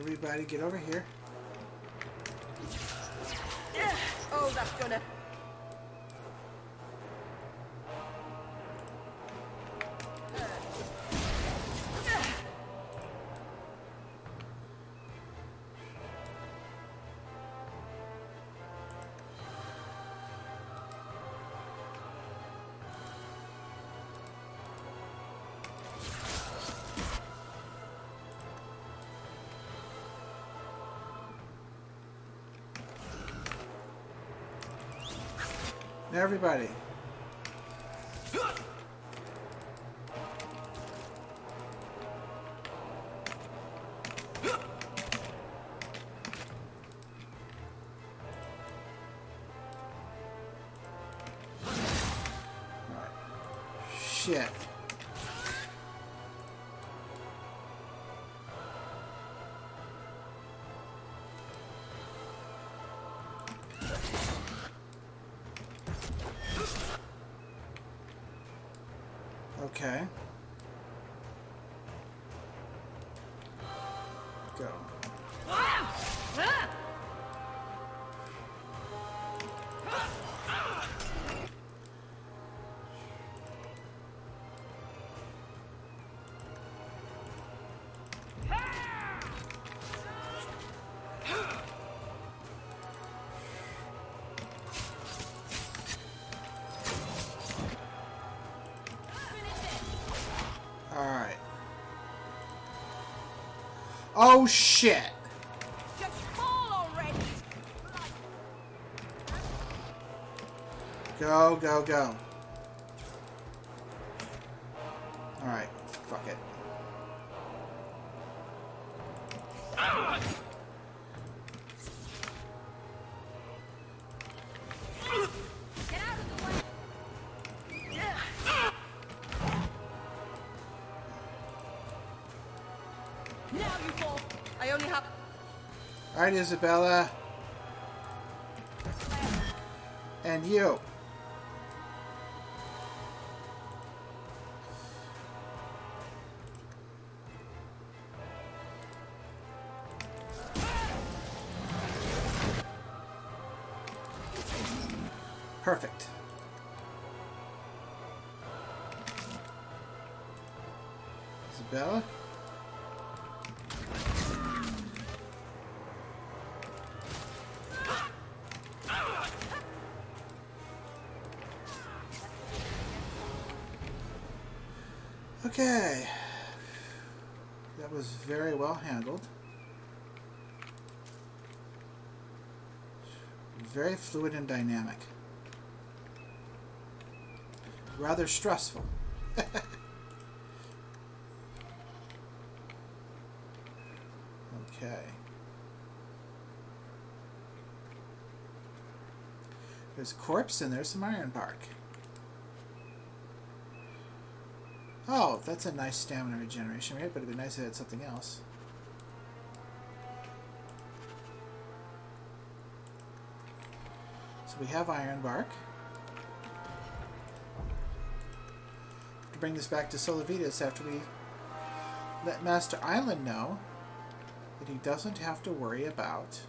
Everybody get over here. Oh, that's gonna... Now everybody. Alright. Shit. Okay. Go. Alright. Oh shit! Just fall already! Go, go, go. Alright, fuck it. Get out of the way! Now you fall! I only have... Alright, Isabella. And you. Perfect. Isabella? Okay. That was very well handled. Very fluid and dynamic. Rather stressful. Okay. There's a corpse and there's some iron bark. Oh, that's a nice stamina regeneration rate, but it'd be nice if it had something else. So we have iron bark. To bring this back to Solovitas after we let Master Island know that he doesn't have to worry about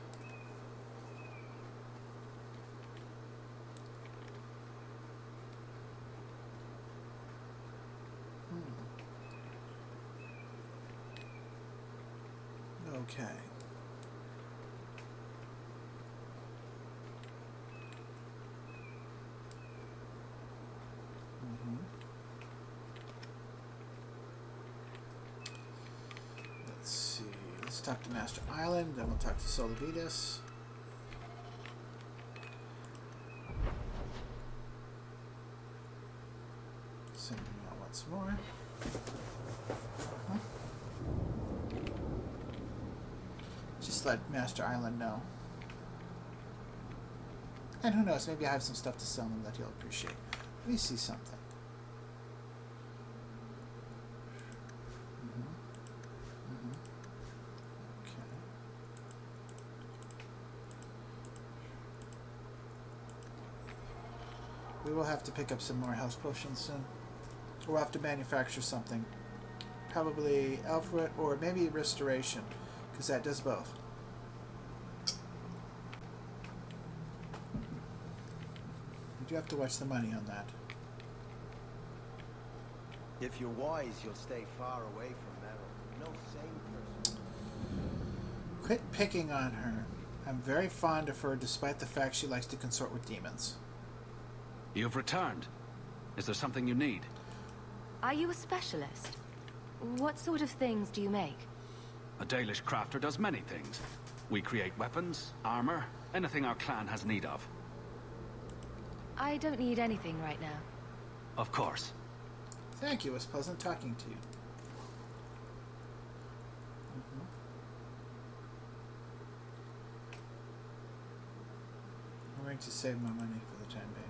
Okay. Let's see. Let's talk to Master Island, then we'll talk to Solovitas. Send him out once more. Just let Master Island know. And who knows, maybe I have some stuff to sell him that he'll appreciate. Let me see something. Okay. We will have to pick up some more health potions soon. We'll have to manufacture something. Probably Alphabet or maybe Restoration. because that does both. You do have to watch the money on that. If you're wise, you'll stay far away from Meryl. No sane person. Quit picking on her. I'm very fond of her despite the fact she likes to consort with demons. You've returned. Is there something you need? Are you a specialist? What sort of things do you make? A Dalish crafter does many things. We create weapons, armor, anything our clan has need of. I don't need anything right now. Of course. Thank you. It was pleasant talking to you. I'm going to save my money for the time being.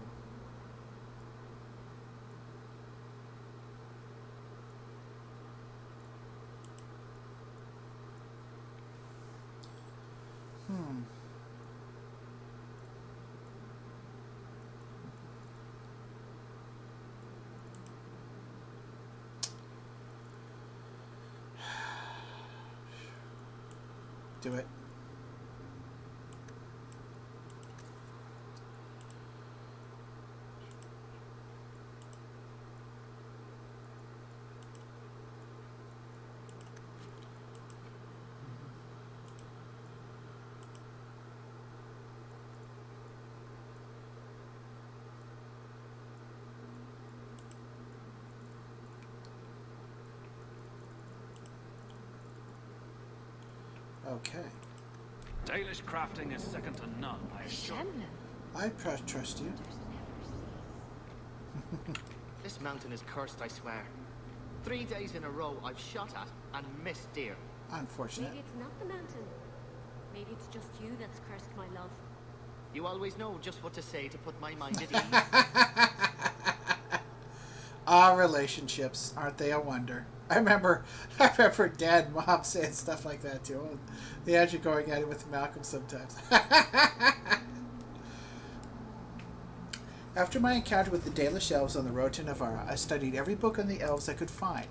Do it. Okay. Dalish crafting is second to none, I assure you. I trust you. This mountain is cursed, I swear. 3 days in a row I've shot at and missed deer. Unfortunate. Maybe it's not the mountain. Maybe it's just you that's cursed, my love. You always know just what to say to put my mind at ease. Ah, relationships, aren't they a wonder? I remember Dad and Mom saying stuff like that too. They had you going at it with Malcolm sometimes. After my encounter with the Dalish elves on the road to Navarra, I studied every book on the elves I could find.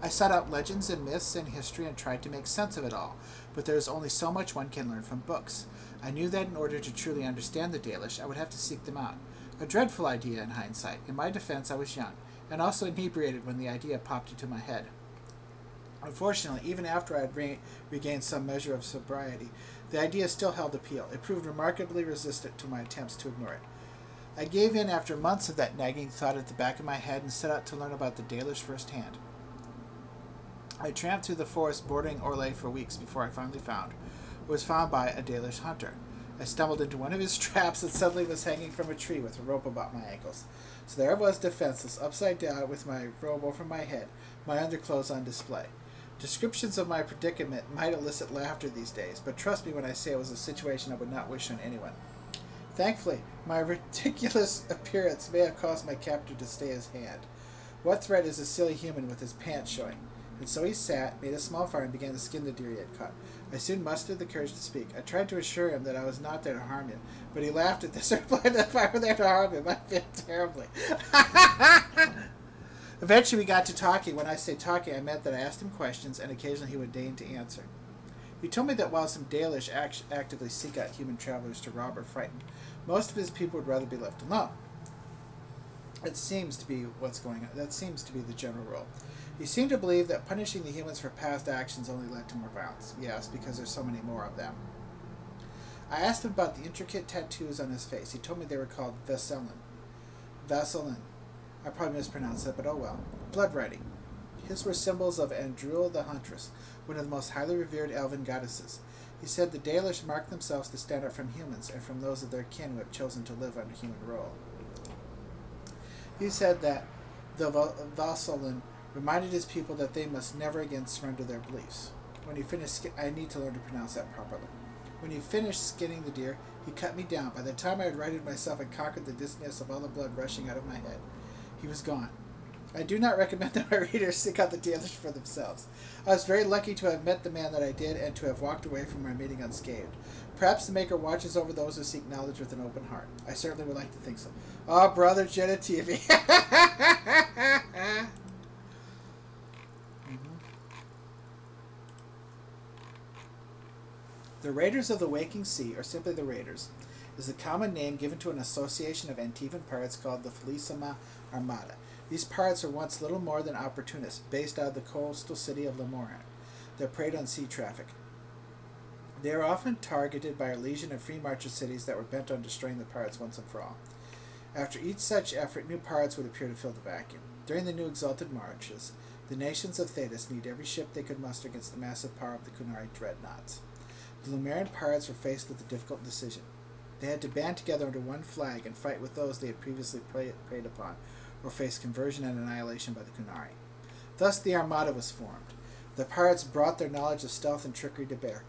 I sought out legends and myths and history and tried to make sense of it all, but there is only so much one can learn from books. I knew that in order to truly understand the Dalish, I would have to seek them out. A dreadful idea in hindsight. In my defense, I was young, and also inebriated when the idea popped into my head. Unfortunately, even after I had regained some measure of sobriety, the idea still held appeal. It proved remarkably resistant to my attempts to ignore it. I gave in after months of that nagging thought at the back of my head and set out to learn about the Dalish firsthand. I tramped through the forest bordering Orlais for weeks before I finally was found by a Dalish hunter. I stumbled into one of his traps and suddenly was hanging from a tree with a rope about my ankles. So there I was, defenseless, upside down with my robe over my head, my underclothes on display. Descriptions of my predicament might elicit laughter these days, but trust me when I say it was a situation I would not wish on anyone. Thankfully, my ridiculous appearance may have caused my captor to stay his hand. What threat is a silly human with his pants showing? And so he sat, made a small fire, and began to skin the deer he had caught. I soon mustered the courage to speak. I tried to assure him that I was not there to harm him, but he laughed at this and replied that if I were there to harm him, I failed terribly. Eventually we got to talking. When I say talking, I meant that I asked him questions, and occasionally he would deign to answer. He told me that while some Dalish actively seek out human travelers to rob or frighten, most of his people would rather be left alone. That seems to be what's going on. That seems to be the general rule. He seemed to believe that punishing the humans for past actions only led to more violence. Yes, because there's so many more of them. I asked him about the intricate tattoos on his face. He told me they were called Vaselin. I probably mispronounced that, but oh well. Blood writing. His were symbols of Andrul the Huntress, one of the most highly revered elven goddesses. He said the Dalish marked themselves to stand out from humans and from those of their kin who have chosen to live under human rule. He said that the Vaselin reminded his people that they must never again surrender their beliefs. When he finished, I need to learn to pronounce that properly. When he finished skinning the deer, he cut me down. By the time I had righted myself and conquered the dizziness of all the blood rushing out of my head, he was gone. I do not recommend that my readers seek out the Dalish for themselves. I was very lucky to have met the man that I did and to have walked away from my meeting unscathed. Perhaps the Maker watches over those who seek knowledge with an open heart. I certainly would like to think so. Oh, brother Genitivi. The Raiders of the Waking Sea, or simply the Raiders, is the common name given to an association of Antivan pirates called the Felicima Armada. These pirates were once little more than opportunists, based out of the coastal city of Lemoran. They preyed on sea traffic. They are often targeted by a legion of free marcher cities that were bent on destroying the pirates once and for all. After each such effort, new pirates would appear to fill the vacuum. During the new exalted marches, the nations of Thedas need every ship they could muster against the massive power of the Kunari dreadnoughts. The Lumerian pirates were faced with a difficult decision. They had to band together under one flag and fight with those they had previously preyed upon, or face conversion and annihilation by the Kunari. Thus the Armada was formed. The pirates brought their knowledge of stealth and trickery to bear,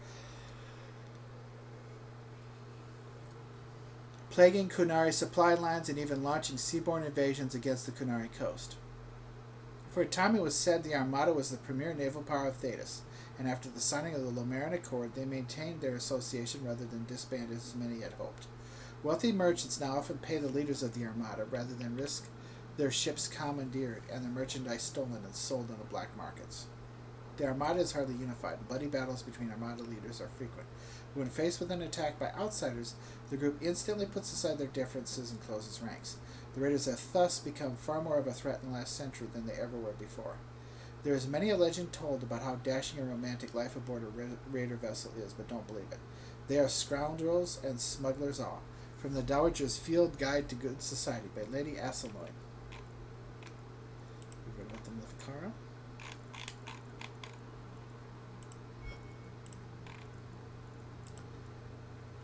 plaguing Kunari supply lines and even launching seaborne invasions against the Kunari coast. For a time it was said the Armada was the premier naval power of Thedas, and after the signing of the Lomaran Accord they maintained their association rather than disbanded as many had hoped. Wealthy merchants now often pay the leaders of the Armada rather than risk their ships commandeered and their merchandise stolen and sold on the black markets. The Armada is hardly unified, and bloody battles between Armada leaders are frequent. When faced with an attack by outsiders, the group instantly puts aside their differences and closes ranks. The raiders have thus become far more of a threat in the last century than they ever were before. There is many a legend told about how dashing and romantic life aboard a raider vessel is, but don't believe it. They are scoundrels and smugglers all. From the Dowager's Field Guide to Good Society by Lady Asselnoy. We've read about the Maleficara.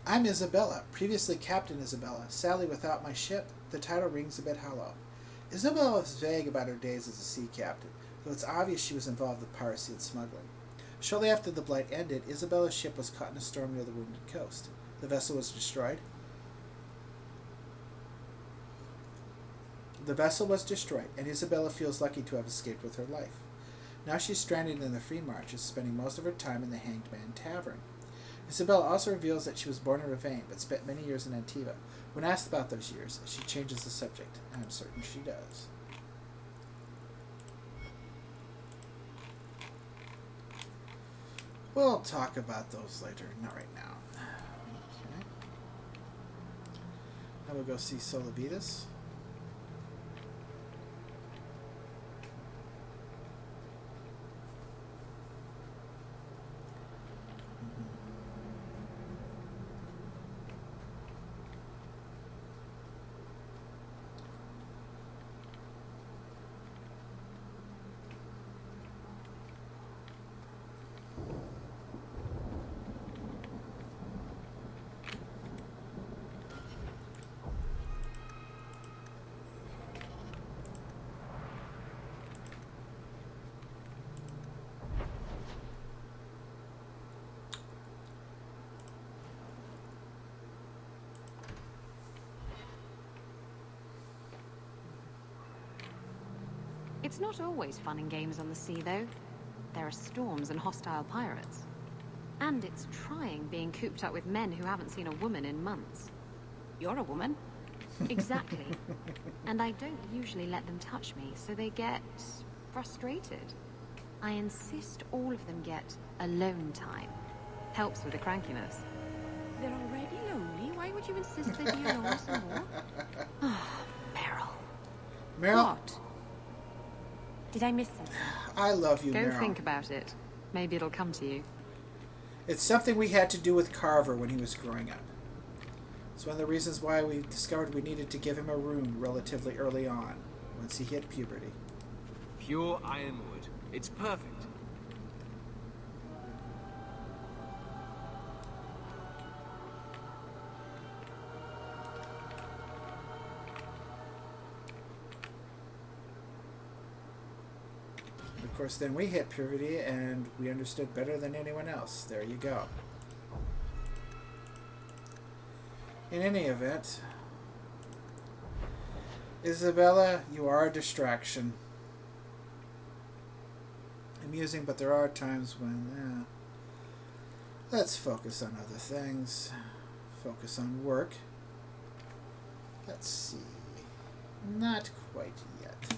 I'm Isabella, previously Captain Isabella. Sadly, without my ship, the title rings a bit hollow. Isabella was vague about her days as a sea captain, though it's obvious she was involved with piracy and smuggling. Shortly after the Blight ended, Isabella's ship was caught in a storm near the Wounded Coast. The vessel was destroyed. And Isabella feels lucky to have escaped with her life. Now she's stranded in the Free Marches, spending most of her time in the Hanged Man Tavern. Isabella also reveals that she was born in Ravane, but spent many years in Antiva. When asked about those years, she changes the subject, and I'm certain she does. We'll talk about those later, not right now. Okay. Now we'll go see Solavitas. It's not always fun and games on the sea, though. There are storms and hostile pirates. And it's trying being cooped up with men who haven't seen a woman in months. You're a woman. Exactly. And I don't usually let them touch me, so they get frustrated. I insist all of them get alone time. Helps with the crankiness. They're already lonely. Why would you insist they be alone some more? Oh, Meryl. Meryl? What? Did I miss something? I love you, Go Meryl. think about it. Maybe it'll come to you. It's something we had to do with Carver when he was growing up. It's one of the reasons why we discovered we needed to give him a rune relatively early on, once he hit puberty. Pure ironwood. It's perfect. Of course, then we hit puberty and we understood better than anyone else. There you go. In any event, Isabella, you are a distraction. Amusing, but there are times when, let's focus on other things. Focus on work. Let's see. Not quite yet.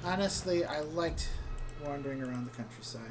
Honestly, I liked wandering around the countryside.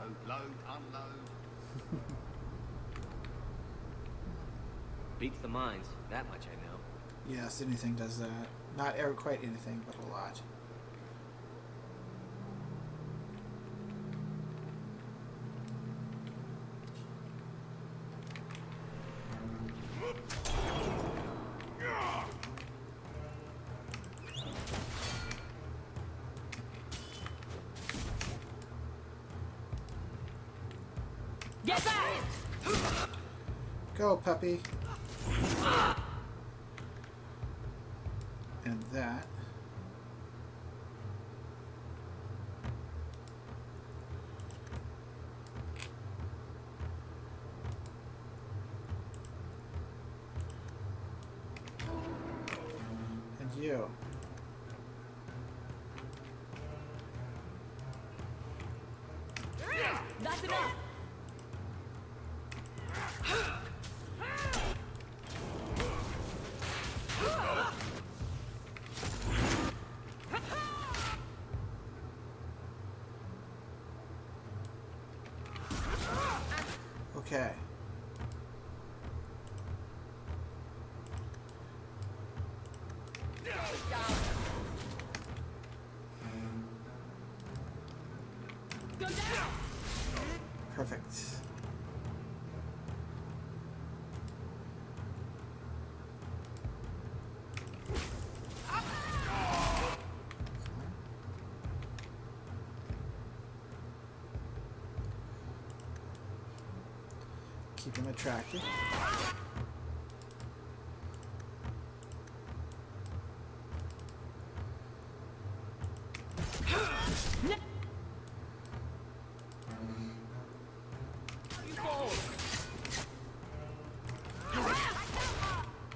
Unload, load, unload. Beats the mines. That much I know. Yes, anything does that. Not ever quite anything, but a lot. Get back! Go, puppy. And that. And you. That's enough! Okay. Go down! Perfect. Keep him attracted. You fall!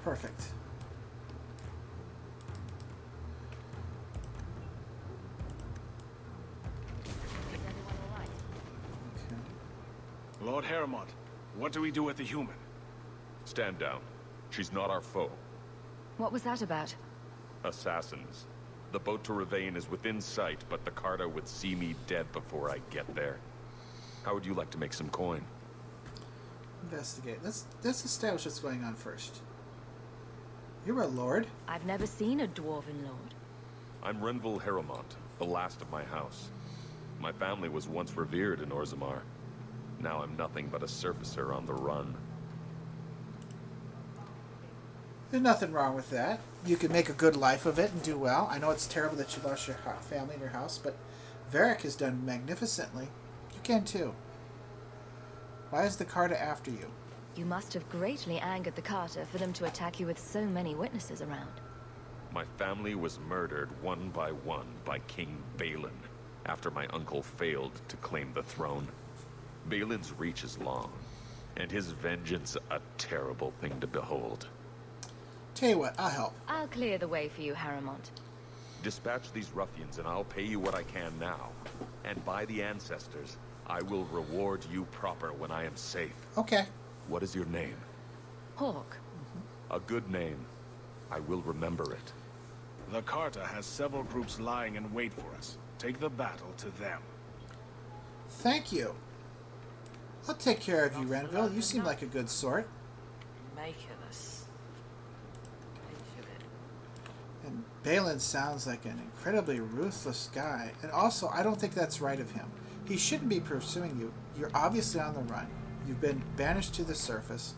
Perfect. Is everyone all right? Okay. Lord Heremont, what do we do with the human? Stand down. She's not our foe. What was that about? Assassins. The boat to Ravane is within sight, but the Carta would see me dead before I get there. How would you like to make some coin? Investigate. Let's establish what's going on first. You're a lord? I've never seen a dwarven lord. I'm Renville Heremont, the last of my house. My family was once revered in Orzammar. Now I'm nothing but a surfacer on the run. There's nothing wrong with that. You can make a good life of it and do well. I know it's terrible that you lost your family and your house, but Varric has done magnificently. You can too. Why is the Carta after you? You must have greatly angered the Carter for them to attack you with so many witnesses around. My family was murdered one by King Balin after my uncle failed to claim the throne. Balin's reach is long, and his vengeance a terrible thing to behold. Tell you what, I'll help. I'll clear the way for you, Heremont. Dispatch these ruffians and I'll pay you what I can now. And by the ancestors, I will reward you proper when I am safe. Okay. What is your name? Hawk. A good name. I will remember it. The Carta has several groups lying in wait for us. Take the battle to them. Thank you. I'll take care of you, Renville. You seem like a good sort. Make of us. And Balin sounds like an incredibly ruthless guy. And also, I don't think that's right of him. He shouldn't be pursuing you. You're obviously on the run. You've been banished to the surface.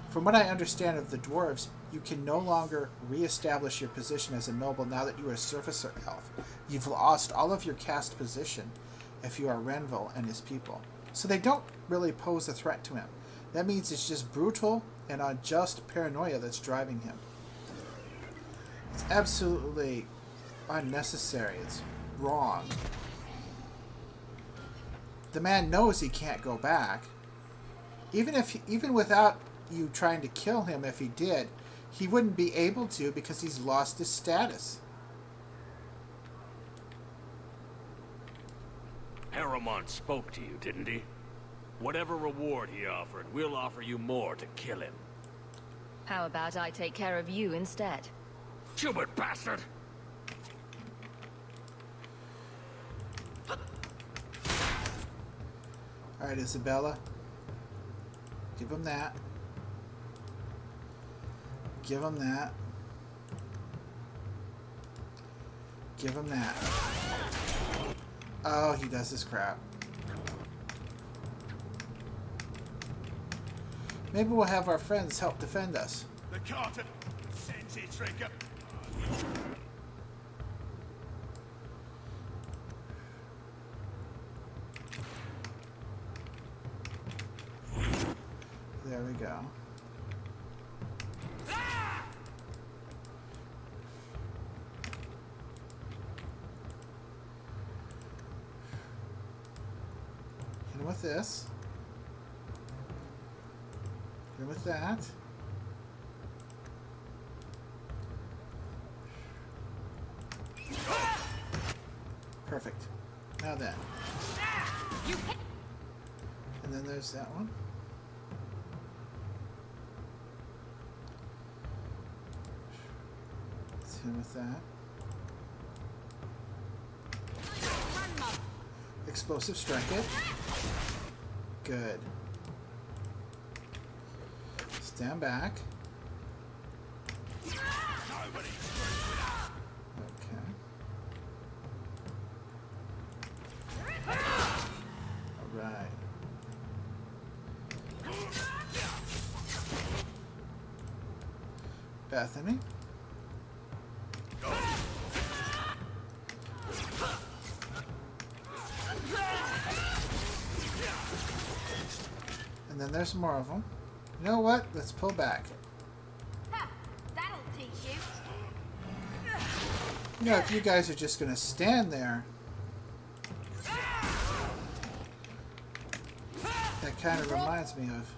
From what I understand of the dwarves, you can no longer re-establish your position as a noble now that you are a surfacer elf. You've lost all of your caste position if you are Renville and his people. So they don't really pose a threat to him. That means it's just brutal and unjust paranoia that's driving him. It's absolutely unnecessary. It's wrong. The man knows he can't go back. Even without you trying to kill him, if he did, he wouldn't be able to because he's lost his status. Heremont spoke to you, didn't he? Whatever reward he offered, we'll offer you more to kill him. How about I take care of you instead? Stupid bastard! Alright, Isabella. Give him that. Give him that. Give him that. Oh, he does this crap. Maybe we'll have our friends help defend us. The Carter sends its trigger. There we go. Hit him with this. Hit him with that. Perfect. Now then. And then there's that one. Let's hit him with that. Explosive strike it. Good. Stand back. Okay. Alright. Bethany. And then there's more of them. You know what? Let's pull back. That'll teach you. You know, if you guys are just going to stand there, that kind of reminds me of...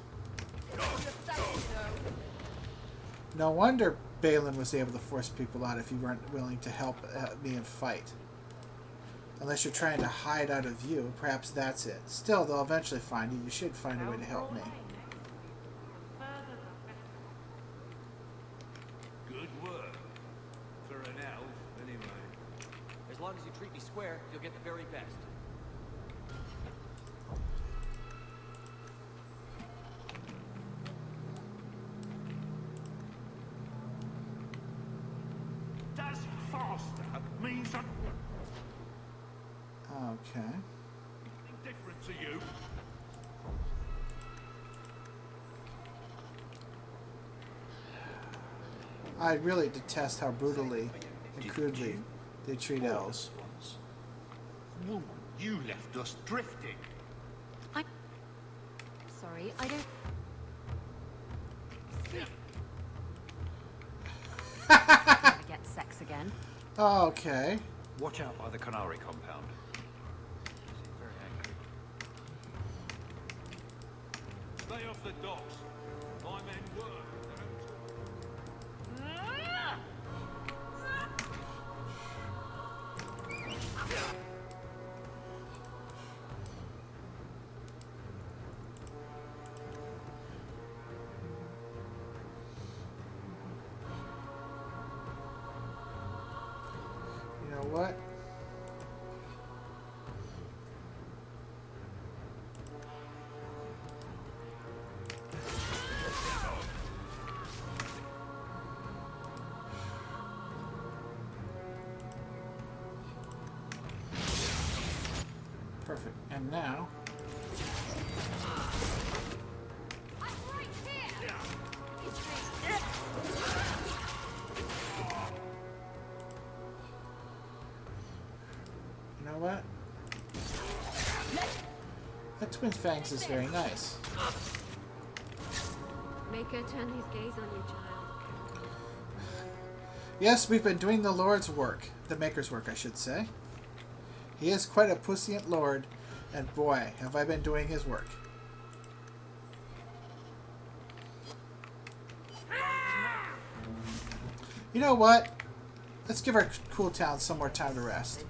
No wonder Balin was able to force people out if you weren't willing to help me and fight. Unless you're trying to hide out of view, perhaps that's it. Still, they'll eventually find you. You should find a way to help me. Good work. For an elf, anyway. As long as you treat me square, you'll get the very best. Does faster mean something Okay. different to you? I really detest how brutally and crudely they treat elves. Woman, you left us drifting. I'm sorry, I don't... Never get sex again. Okay. Watch out by the Canary compound. Very angry. Stay off the docks. My men work. You know what? Perfect. And now... You know what? That Twin Fangs is very nice. Make her turn his gaze on you, child. Yes, we've been doing the Lord's work. The Maker's work, I should say. He is quite a puissant Lord, and boy, have I been doing his work. You know what? Let's give our cooldowns some more time to rest.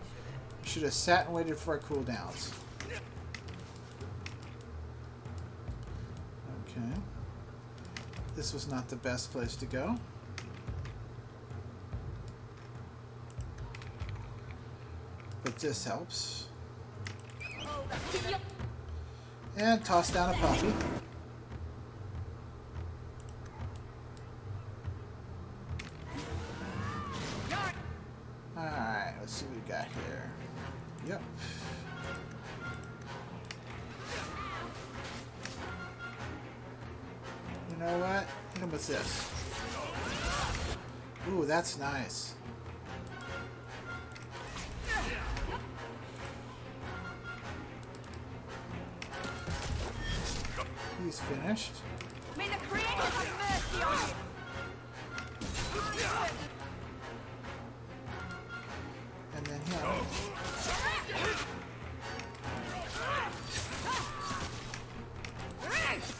We should have sat and waited for our cooldowns. Okay. This was not the best place to go. But this helps. And toss down a puppy. Alright, let's see what we got here. Yep. You know what? Hit him with this. Ooh, that's nice. He's finished. May the Creator have mercy on you. And then him.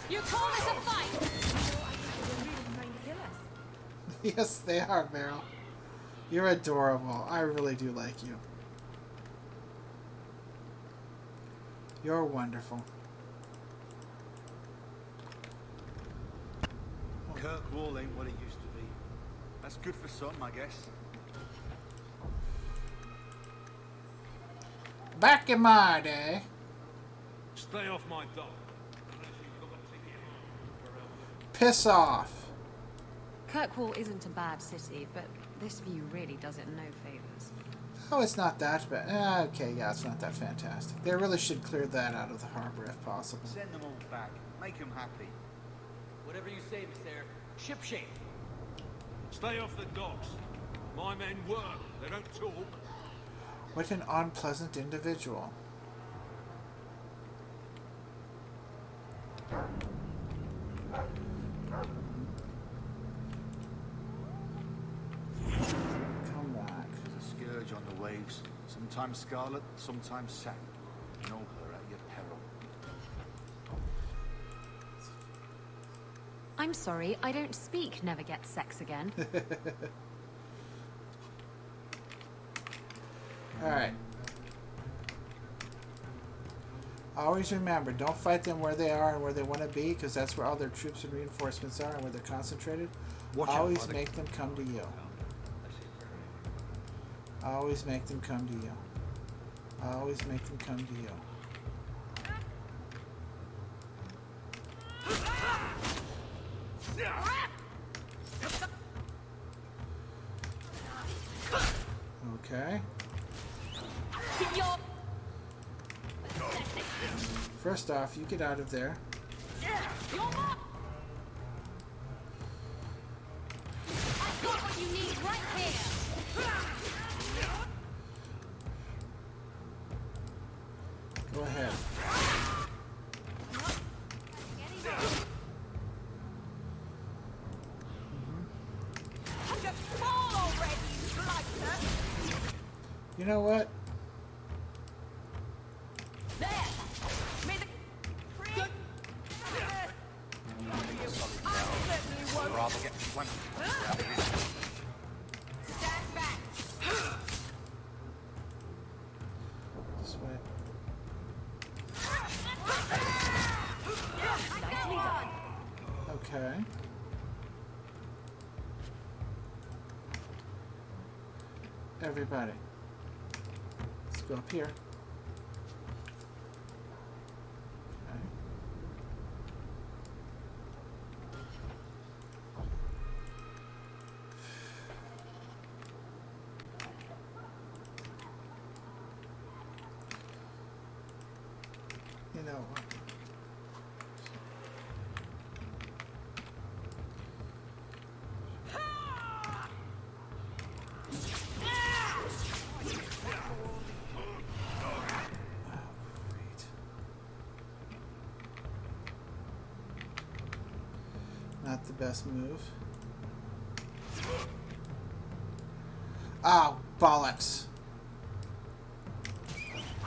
You call this a fight? Yes, they are, Meryl. You're adorable. I really do like you. You're wonderful. Kirkwall ain't what it used to be. That's good for some, I guess. Back in my day. Stay off my dock. Piss off. Kirkwall isn't a bad city, but this view really does it no favors. Oh, it's not that bad. Okay, yeah, it's not that fantastic. They really should clear that out of the harbor if possible. Send them all back. Make them happy. Whatever you say, Miss Air. Ship shape. Stay off the docks. My men work. They don't talk. What an unpleasant individual. Come back. There's a scourge on the waves. Sometimes scarlet, sometimes sack. Know her at your peril. I'm sorry, I don't speak never get sex again. Alright. Always remember, don't fight them where they are and where they want to be, because that's where all their troops and reinforcements are and where they're concentrated. Always make them come to you. Always make them come to you. Always make them come to you. Okay. First off, you get out of there. I've got what you need right here. Go ahead. Just fall already, Slicer. You know what? There. May the Creator. I certainly won't. Rather get one. Stand back. This way. Nicely done. Okay. Everybody. Let's go up here. Okay. You know what? Not the best move. Oh, bollocks.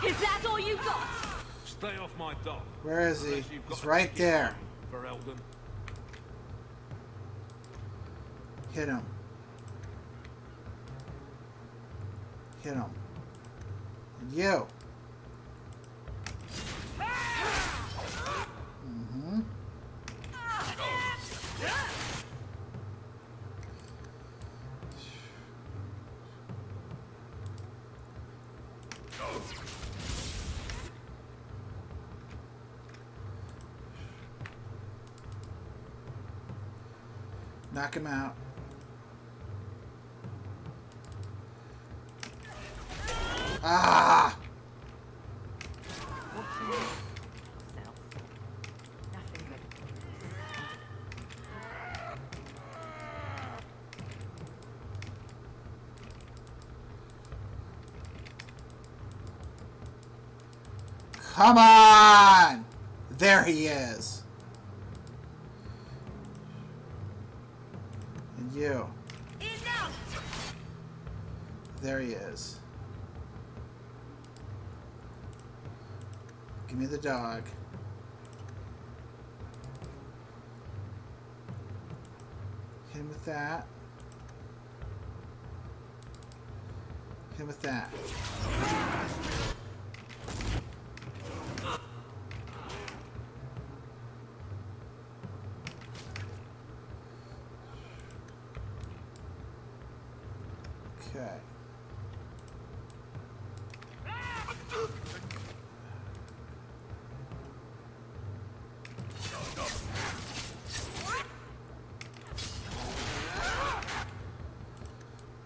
Is that all you got? Stay off my dock. Where is he? Unless you've got He's a right ticket there. For Eldon. Hit him. Hit him. And you. Mm-hmm. Knock him out. Ah! Come on! There he is. And you. Enough! There he is. Give me the dog. Hit him with that. Hit him with that. Okay.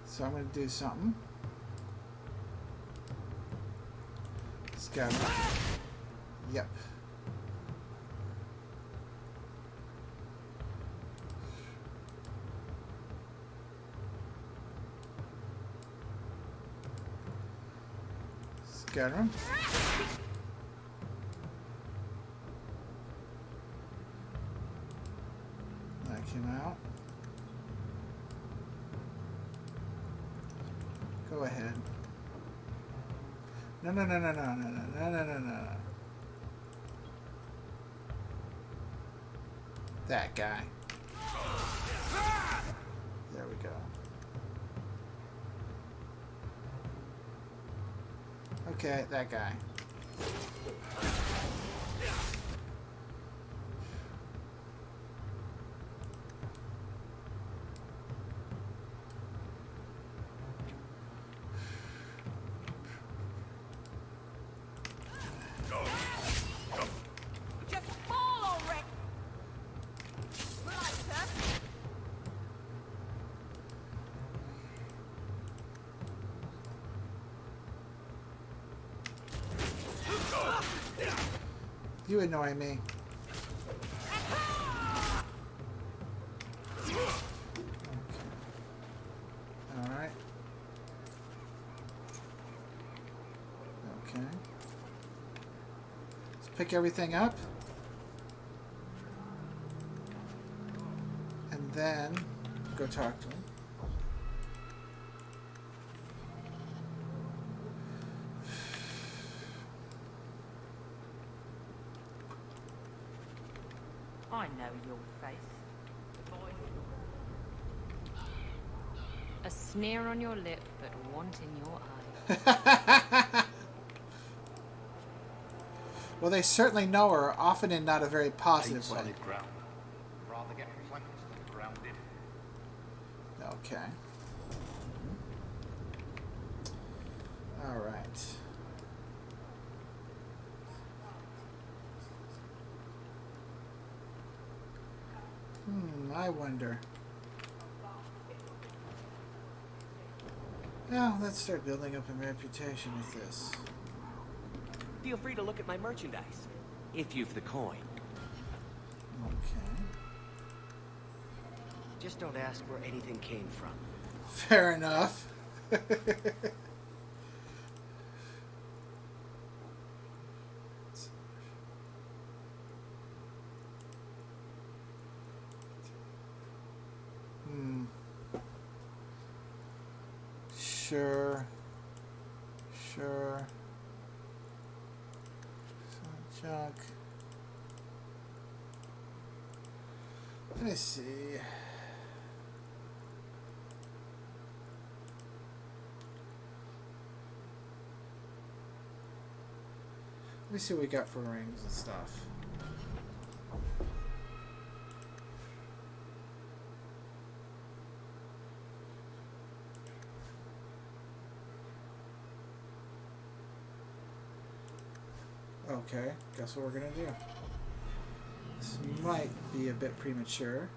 So I'm going to do something. Scatter. Yep. Scatter him. Knock him out. Go ahead. No, no, no, no, no, no, no, no, no, no. That guy. There we go. Okay, that guy. Just fall already! Right, sir. You annoy me. Okay. Alright. Okay. Let's pick everything up. And then go talk to him. I know your face. A sneer on your lip, but want in your eye. Well, they certainly know her, often in not a very Ain't positive way. solid ground. Rather get planked than grounded. Okay. All right. I wonder. Now, let's start building up a reputation with this. Feel free to look at my merchandise, if you've the coin. Okay. Just don't ask where anything came from. Fair enough. Sure. Sure. Some junk. Let me see. Let me see what we got for rings and stuff. Okay, guess what we're gonna do. This might be a bit premature.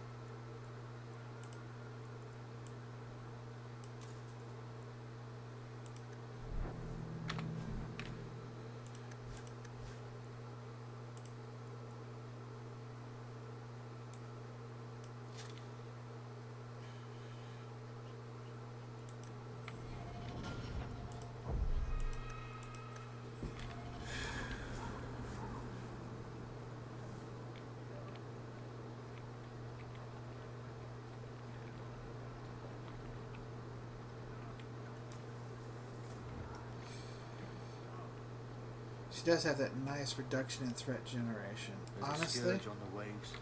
She does have that nice reduction in threat generation. There's Honestly, a scourge on the waves.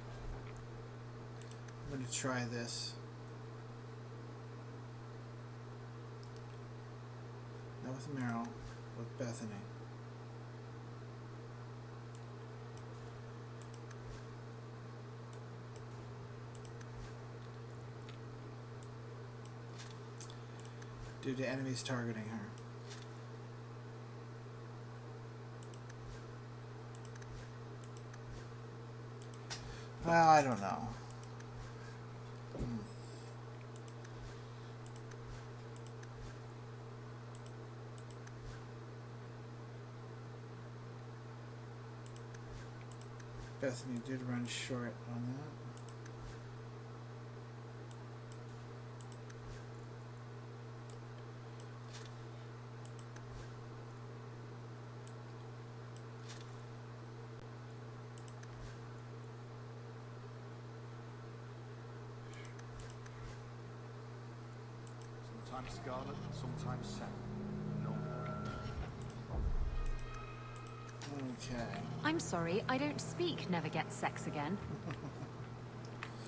I'm going to try this. Not with Meryl, with Bethany. Due to enemies targeting her. Well, I don't know. Bethany did run short on that. Sometimes scarlet, sometimes satin. No more. Okay. I'm sorry, I don't speak never get sex again.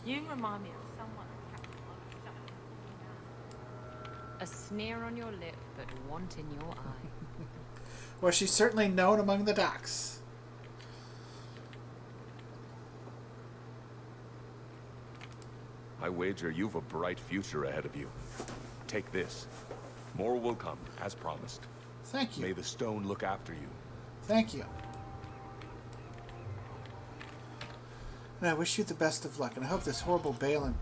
You remind me of someone A sneer on your lip, but want in your eye. Well, she's certainly known among the docks. I wager you've a bright future ahead of you. Take this. More will come, as promised. Thank you. May the stone look after you. Thank you. And I wish you the best of luck, and I hope this horrible Balin...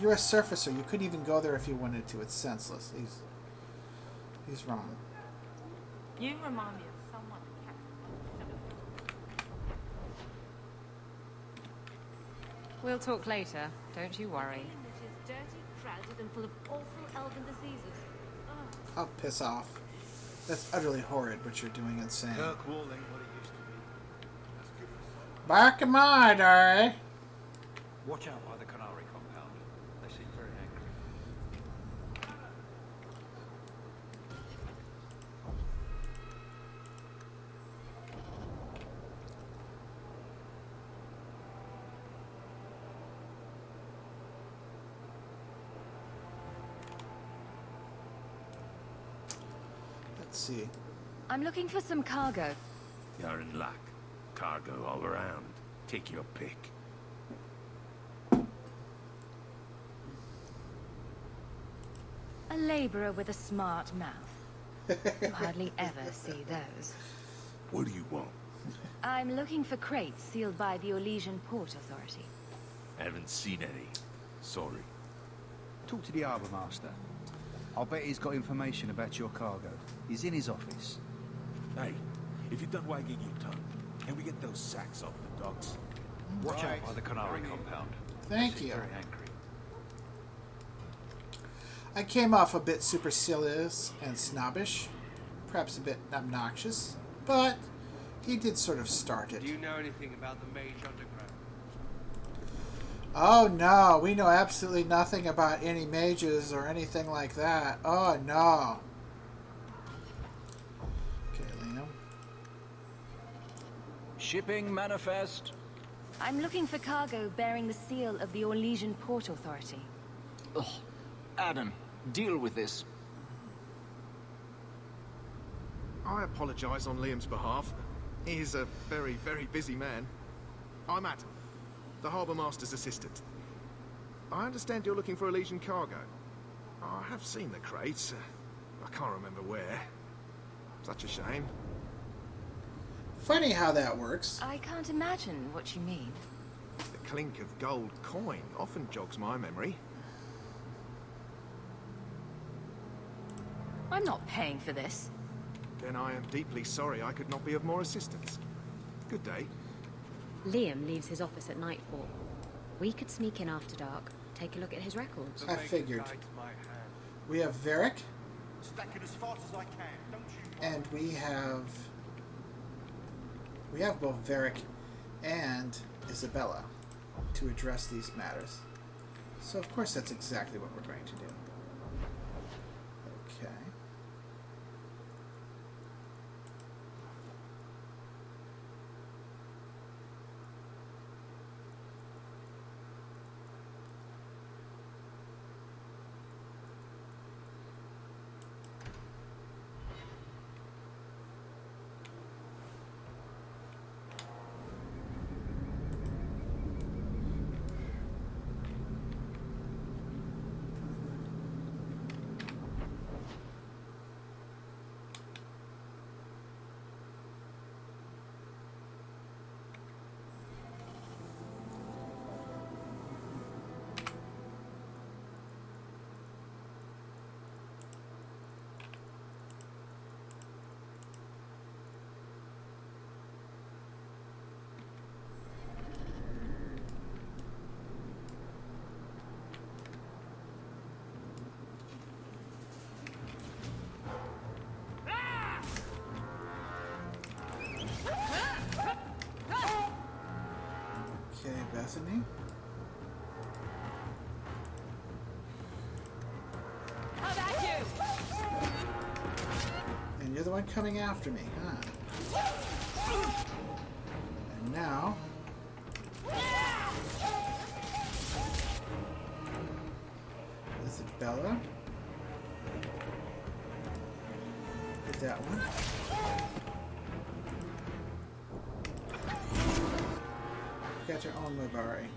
You're a surfacer. You couldn't even go there if you wanted to. It's senseless. He's wrong. You remind me of someone We'll talk later, don't you worry. which is dirty, crowded, and full of awful elven diseases. Oh, piss off. That's utterly horrid what you're doing, insane. Kirk Walling, what it used to be. That's good for Back in my day. Watch out by the Canary compound. They seem very angry. Let's see. I'm looking for some cargo. You're in luck. Cargo all around. Take your pick. A laborer with a smart mouth. You hardly ever see those. What do you want? I'm looking for crates sealed by the Olesian Port Authority. Haven't seen any. Sorry. Talk to the harbour master. I'll bet he's got information about your cargo. He's in his office. Hey, if you're done wagging your tongue, can we get those sacks off the docks? Watch out by the Canary compound. Thank They seem you. very angry. I came off a bit supercilious and snobbish, perhaps a bit obnoxious, but he did sort of start it. Do you know anything about the Mage Underground? Oh no, we know absolutely nothing about any mages or anything like that. Oh no. Okay, Liam. Shipping manifest. I'm looking for cargo bearing the seal of the Olesian Port Authority. Ugh. Adam, deal with this. I apologize on Liam's behalf. He is a very, very busy man. I'm Adam, the Harbour Master's assistant. I understand you're looking for Olesian cargo. I have seen the crates. I can't remember where. Such a shame. Funny how that works. I can't imagine what you mean. The clink of gold coin often jogs my memory. I'm not paying for this. Then I am deeply sorry I could not be of more assistance. Good day. Liam leaves his office at nightfall. We could sneak in after dark, take a look at his records. I figured. We have Varric. Stack it as fast as I can, don't you? And we have both Varric and Isabella to address these matters. So of course that's exactly what we're going to do. Okay. one coming after me, huh? And now... Is it Bella? Get that one. Got your own Mabari.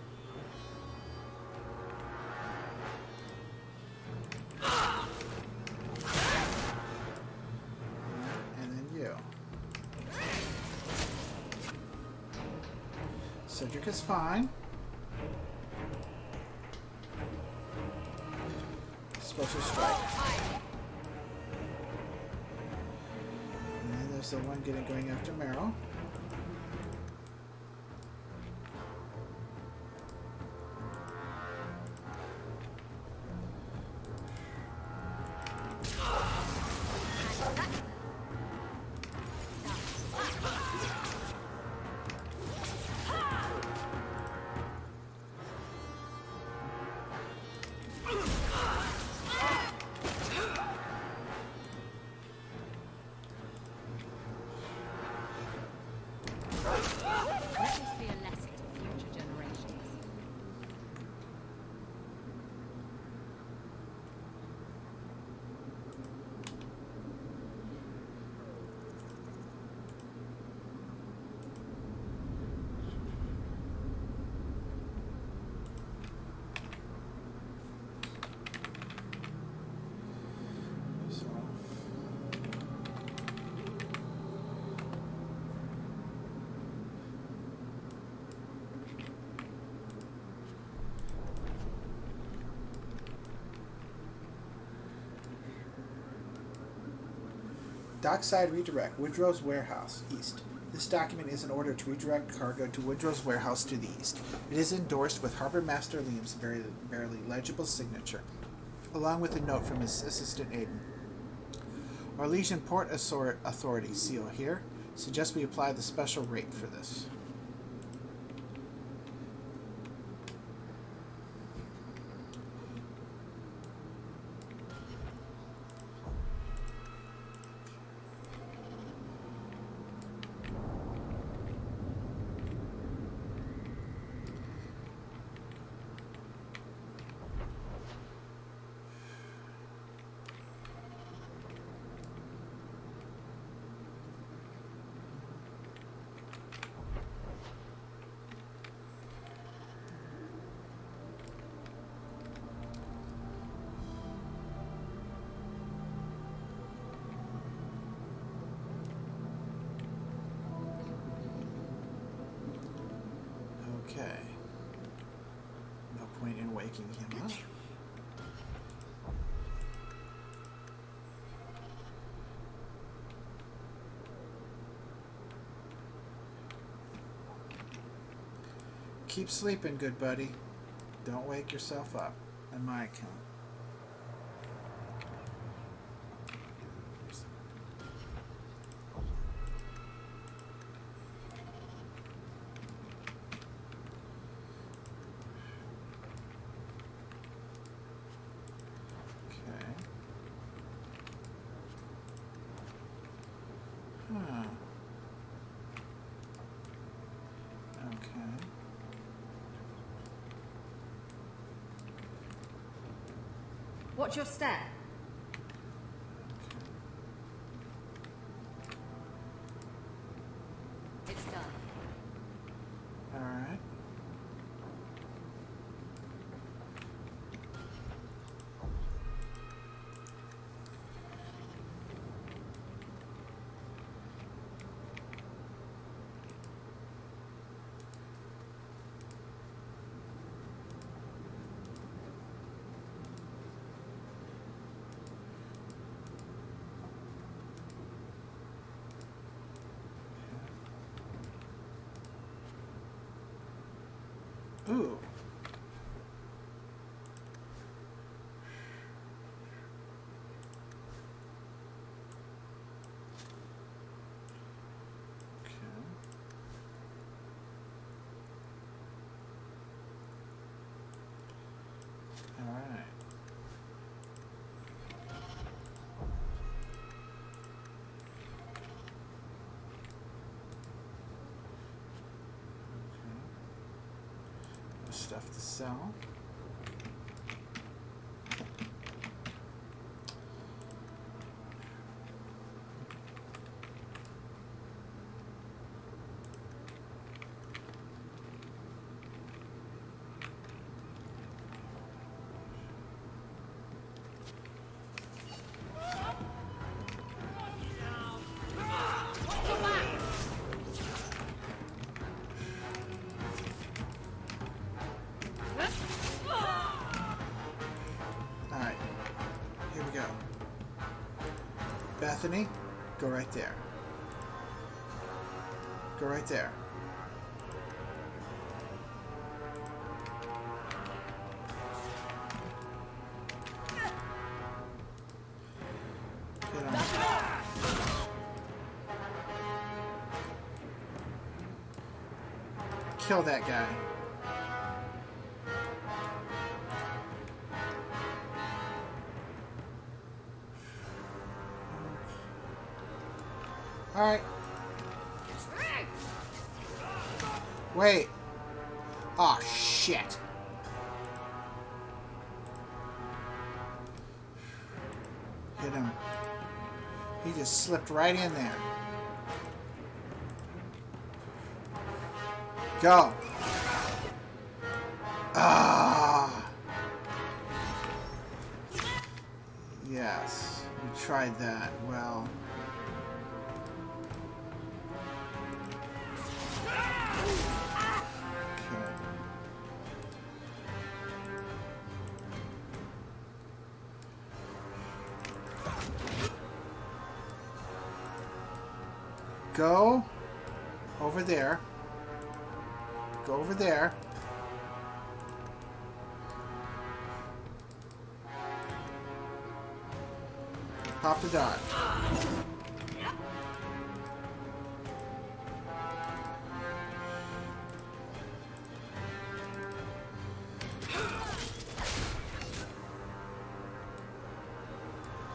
And then you. Cedric is fine. Special strike. And then there's the one going after Meryl. Let this be a lesson to future generations. Dockside redirect, Woodrow's warehouse, east. This document is an order to redirect cargo to Woodrow's warehouse to the east. It is endorsed with Harbor Master Liam's barely legible signature, along with a note from his assistant Aiden. Orlesian Port Authority seal here. Suggest we apply the special rate for this. Okay. No point in waking him up. Keep sleeping, good buddy. Don't wake yourself up, on my account. Watch your step. It's done. All right. Ooh. All right. stuff to sell. Alright, here we go. Bethany, go right there. Go right there. Get on. Kill that guy. Alright. Wait. Oh, shit. Hit him. He just slipped right in there. Go. Ah. Yes. We tried that. Well. Go over there. Go over there. Pop the dot.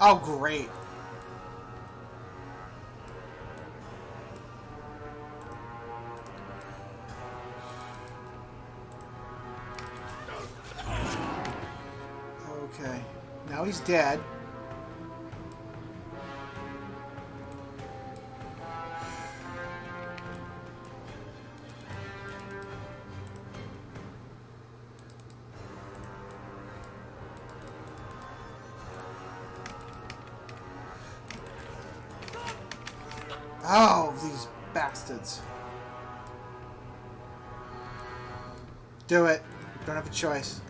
Oh, great. Okay. Now he's dead. Oh, these bastards. Do it. Don't have a choice.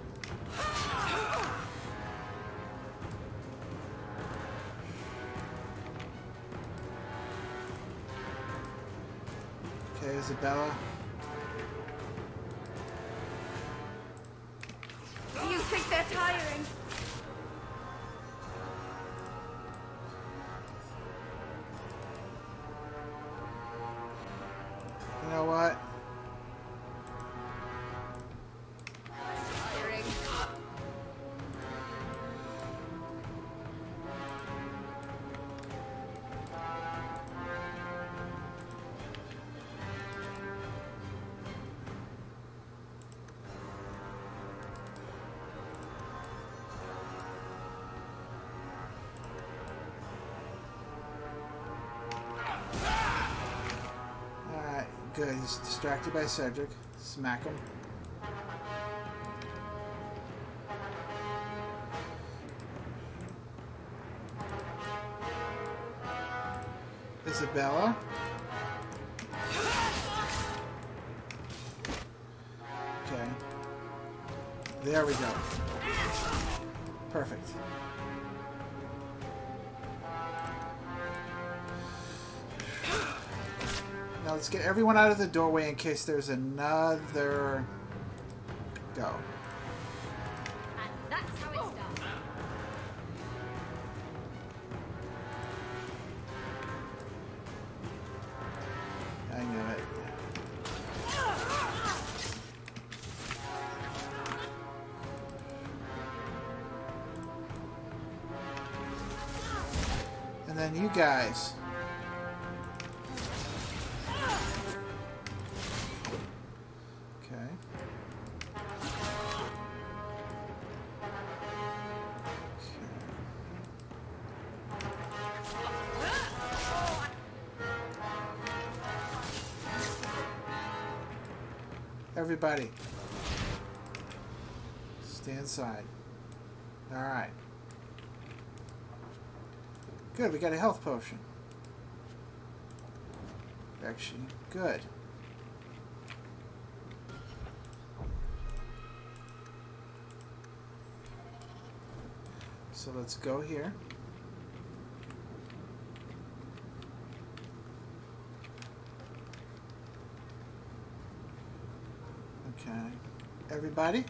Okay, Isabella. You think they're tiring? You know what? Tiring. Alright, good. He's distracted by Cedric. Smack him. Isabella. Okay. There we go. Perfect. Now let's get everyone out of the doorway in case there's another... Go. And that's how it starts. I knew it. And then you guys. Okay. Everybody. Stay inside. Alright. Good, we got a health potion. Actually, good. So let's go here. Okay. Everybody?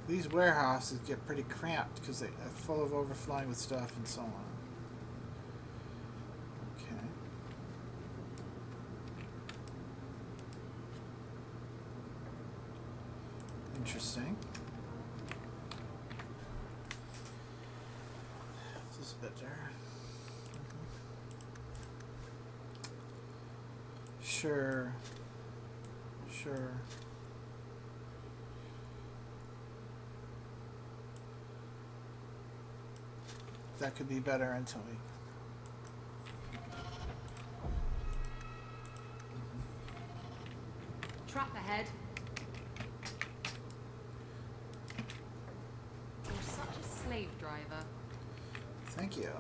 These warehouses get pretty cramped because they're full of overflowing with stuff and so on. Okay. Interesting. This is better. Sure. Sure. That could be better until we... Trap ahead. You're such a slave driver. Thank you.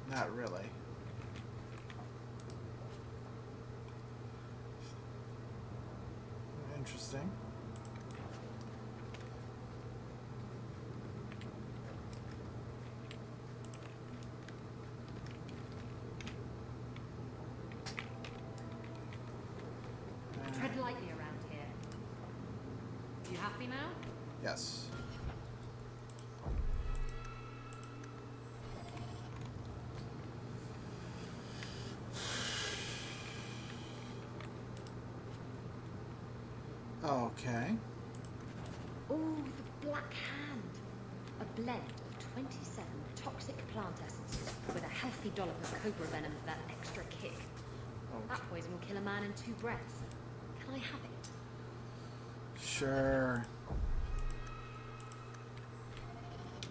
Not really. Interesting. Tread lightly around here. You happy now? Yes. Okay. Oh, the Black Hand. A blend of 27 toxic plant essences with a healthy dollop of cobra venom for that extra kick. Okay. That poison will kill a man in 2 breaths. Can I have it? Sure.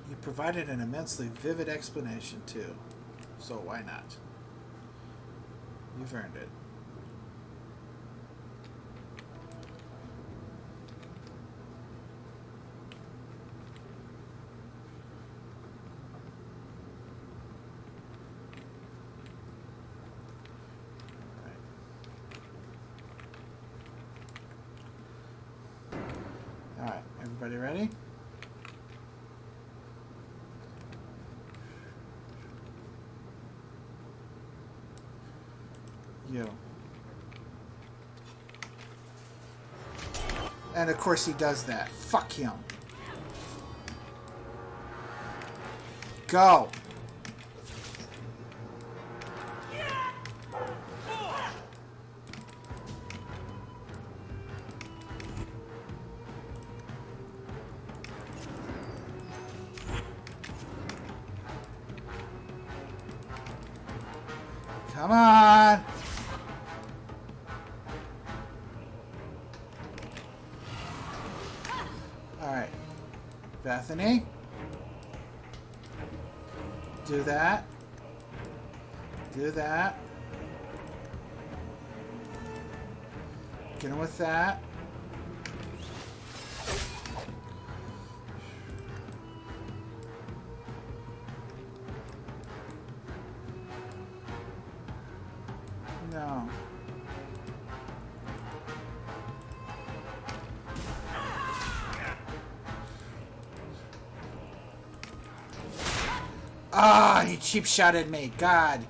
You provided an immensely vivid explanation, too. So why not? You've earned it. Alright, everybody ready? You. And of course he does that. Fuck him. Go! Come on! Alright. Bethany? Do that. Do that. Get him with that. No. Ah, he cheap shotted me. God.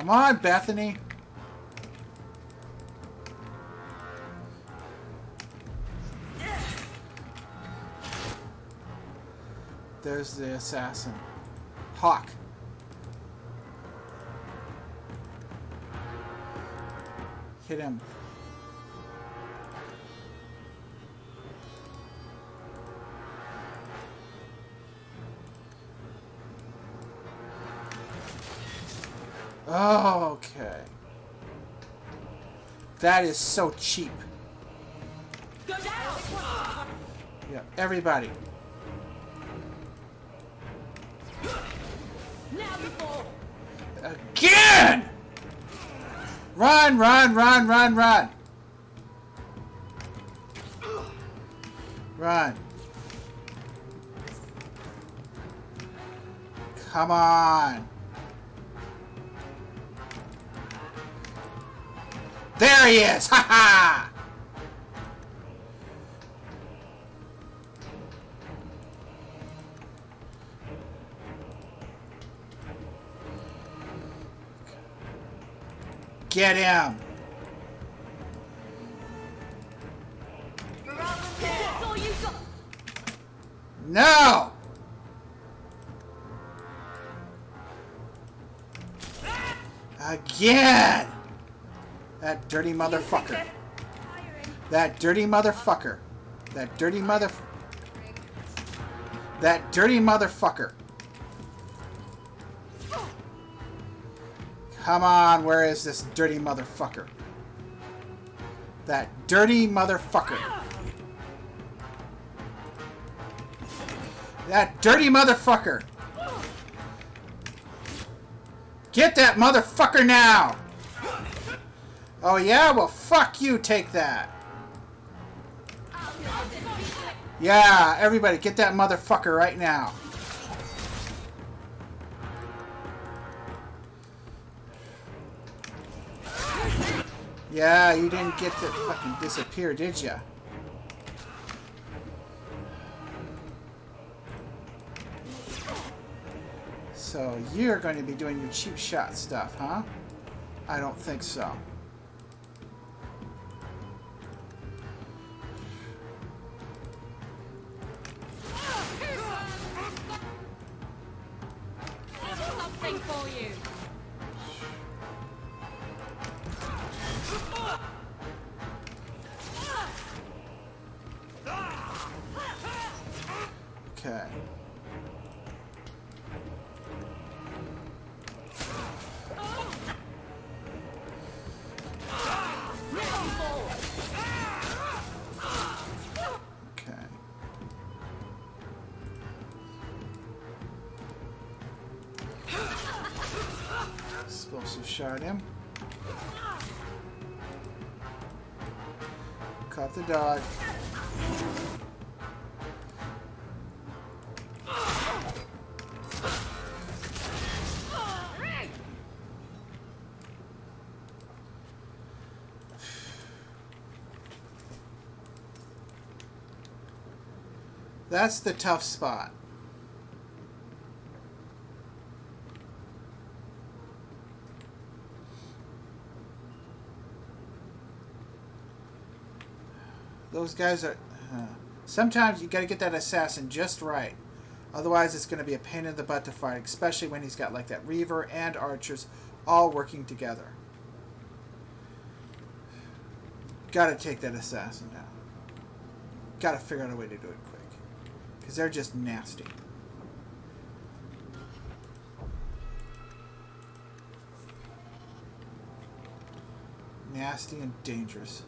Come on, Bethany. There's the assassin. Hawk. Hit him. Oh, okay. That is so cheap. Go down! Yeah, everybody. Now you fall! Again! Run, run, run, run, run. Run. Come on. There he is! Ha ha! Get him! That's all you got! No! Again! That dirty motherfucker. That dirty motherfucker. That dirty That dirty motherfucker. Come on, where is this dirty motherfucker? That dirty motherfucker. That dirty motherfucker. Get that motherfucker now! Oh yeah? Well, fuck you, take that. Yeah, everybody, get that motherfucker right now. Yeah, you didn't get to fucking disappear, did ya? So, you're going to be doing your cheap shot stuff, huh? I don't think so. Something for you. Okay. Okay. Explosive shot him. Caught the dog. That's the tough spot. Those guys are... sometimes you gotta get that assassin just right. Otherwise it's gonna be a pain in the butt to fight, especially when he's got like that Reaver and Archers all working together. Gotta take that assassin down. Gotta figure out a way to do it quick. Because they're just nasty. Nasty and dangerous.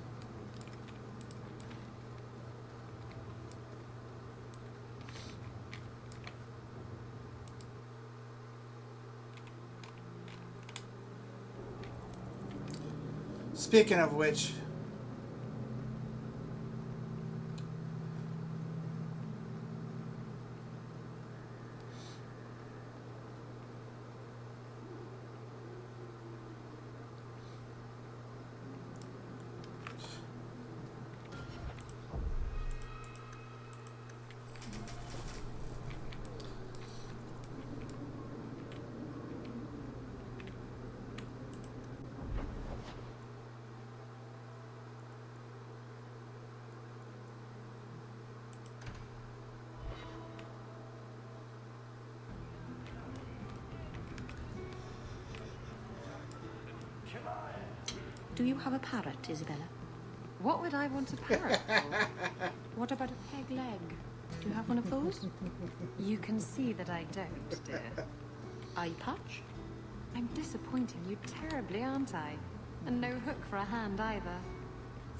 Speaking of which... Do you have a parrot, Isabella? What would I want a parrot for? What about a peg leg? Do you have one of those? You can see that I don't, dear. Are you Patch? I'm disappointing you terribly, aren't I? And no hook for a hand either.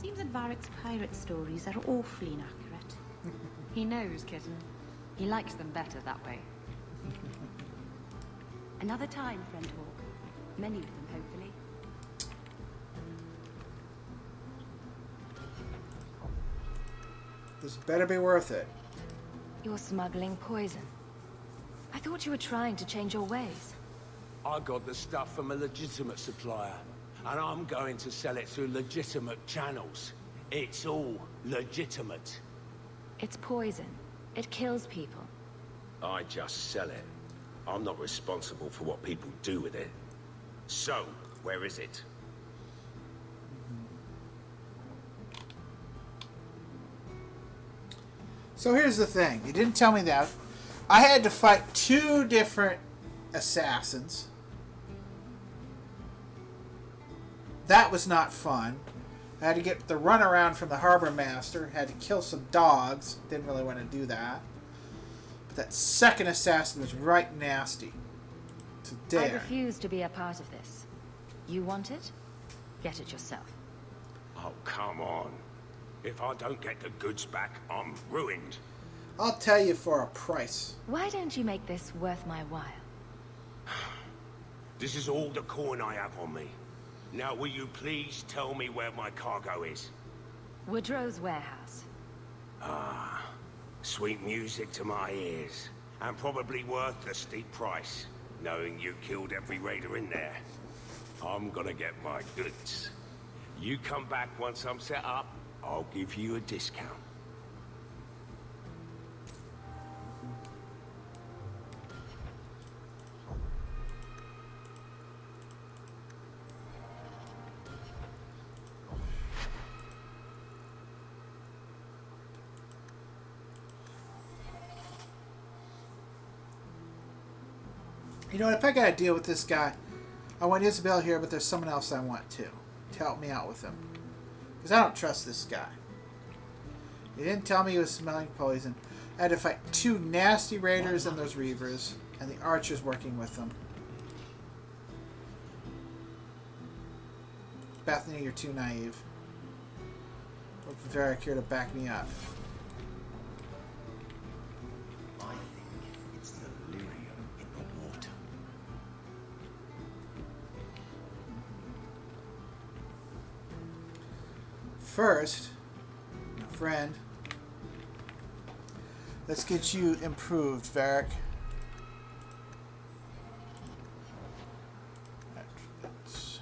Seems that Varric's pirate stories are awfully inaccurate. He knows, kitten. He likes them better that way. Another time, friend Hawk. Many of them, hopefully. This better be worth it. You're smuggling poison. I thought you were trying to change your ways. I got the stuff from a legitimate supplier, and I'm going to sell it through legitimate channels. It's all legitimate. It's poison. It kills people. I just sell it. I'm not responsible for what people do with it. So, where is it? So here's the thing. You didn't tell me that. I had to fight 2 different assassins. That was not fun. I had to get the runaround from the harbor master. Had to kill some dogs. Didn't really want to do that. But that second assassin was right nasty. So I there. refuse to be a part of this. You want it? Get it yourself. Oh, come on. If I don't get the goods back, I'm ruined. I'll tell you for a price. Why don't you make this worth my while? This is all the coin I have on me. Now, will you please tell me where my cargo is? Woodrow's warehouse. Ah, sweet music to my ears. And probably worth the steep price, knowing you killed every raider in there. I'm gonna get my goods. You come back once I'm set up, I'll give you a discount. You know what? If I gotta deal with this guy, I want Isabel here, but there's someone else I want to help me out with him. Because I don't trust this guy. He didn't tell me he was smelling poison. I had to fight 2 nasty raiders and those reavers, and the archers working with them. Bethany, you're too naive. Look for Varric here to back me up. I think it's the lyrium in the water. First, my friend, let's get you improved, Varric. That's-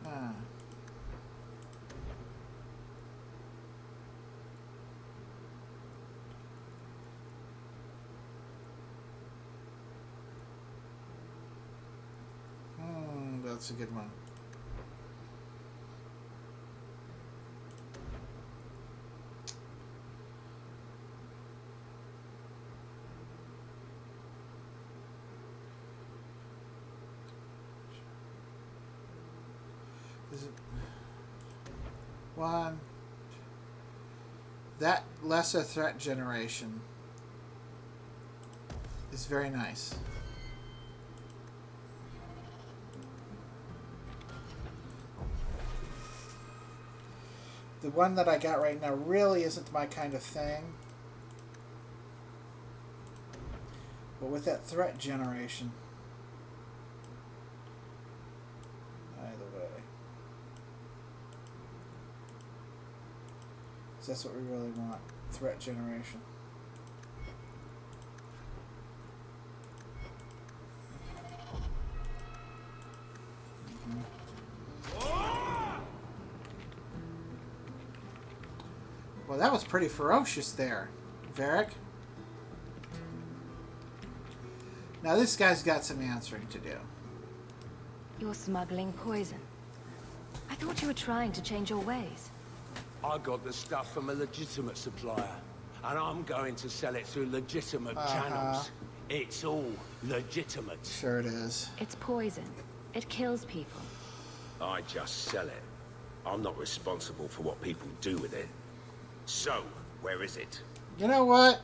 Ah. That's a good one. Is it one? That lesser threat generation is very nice. The one that I got right now really isn't my kind of thing. But with that threat generation, either way. So that's what we really want. Threat generation. Well, that was pretty ferocious there, Varric. Now this guy's got some answering to do. You're smuggling poison. I thought you were trying to change your ways. I got the stuff from a legitimate supplier, and I'm going to sell it through legitimate channels. It's all legitimate. Sure it is. It's poison. It kills people. I just sell it. I'm not responsible for what people do with it. So, where is it? You know what?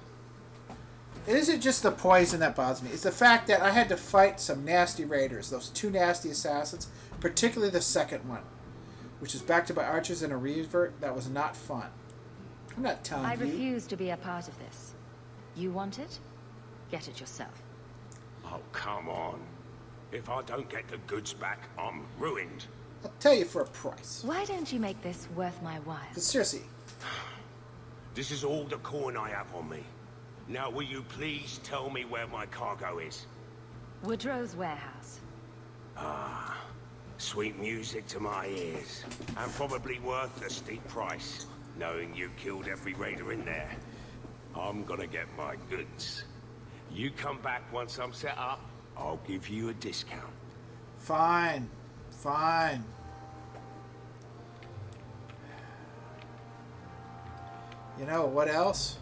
It isn't just the poison that bothers me. It's the fact that I had to fight some nasty raiders. Those two nasty assassins. Particularly the second one. Which is backed by archers and a reaver. That was not fun. I'm not telling you. I refuse to be a part of this. You want it? Get it yourself. Oh, come on. If I don't get the goods back, I'm ruined. I'll tell you for a price. Why don't you make this worth my while? Seriously. This is all the coin I have on me. Now will you please tell me where my cargo is? Woodrow's warehouse. Ah, sweet music to my ears. And probably worth the steep price, knowing you killed every raider in there. I'm gonna get my goods. You come back once I'm set up, I'll give you a discount. Fine. Fine. You know, what else?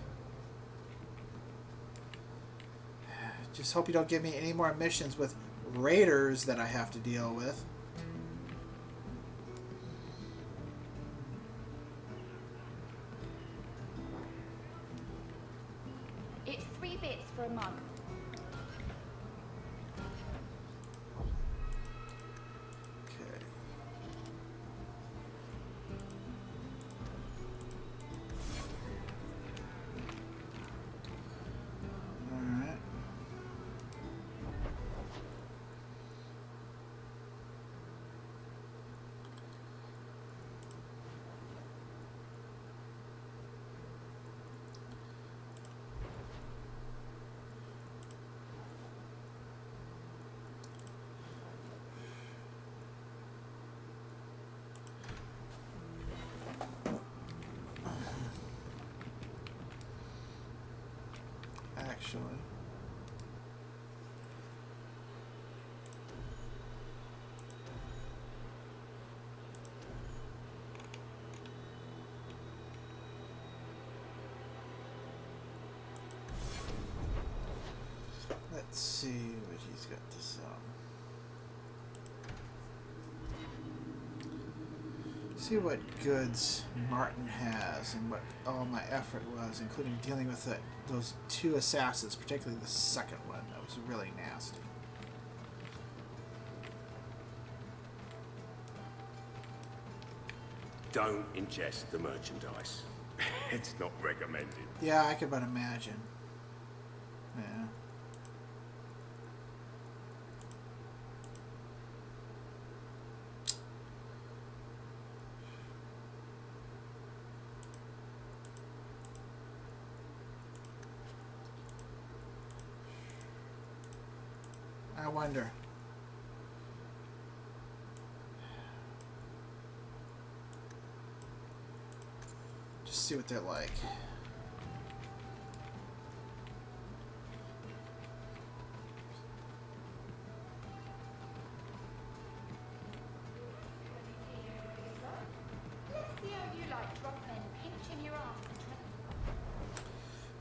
Just hope you don't give me any more missions with raiders that I have to deal with. It's 3 bits for a mug. Actually. Let's see what he's got to sell. See what goods Martin has and what all my effort was, including dealing with those two assassins, particularly the second one. That was really nasty. Don't ingest the merchandise. It's not recommended. Yeah, I could but imagine. Yeah. I wonder. Just see what they're like. Let's see how you like drunk men pinching your ass.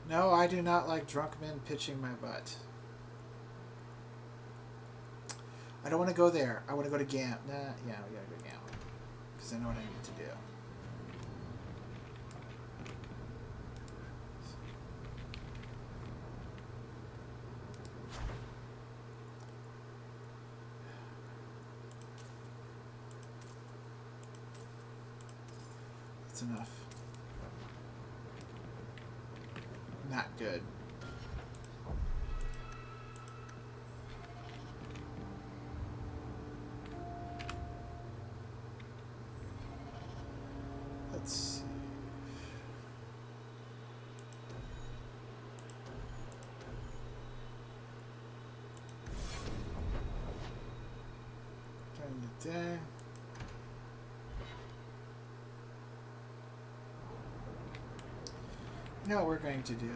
No, I do not like drunk men pitching my butt. I don't want to go there. I want to go to Gam. Nah, yeah, we gotta go to Gam. Because I know what I need to do. That's enough. Not good. Let's see. During the day. You know what we're going to do?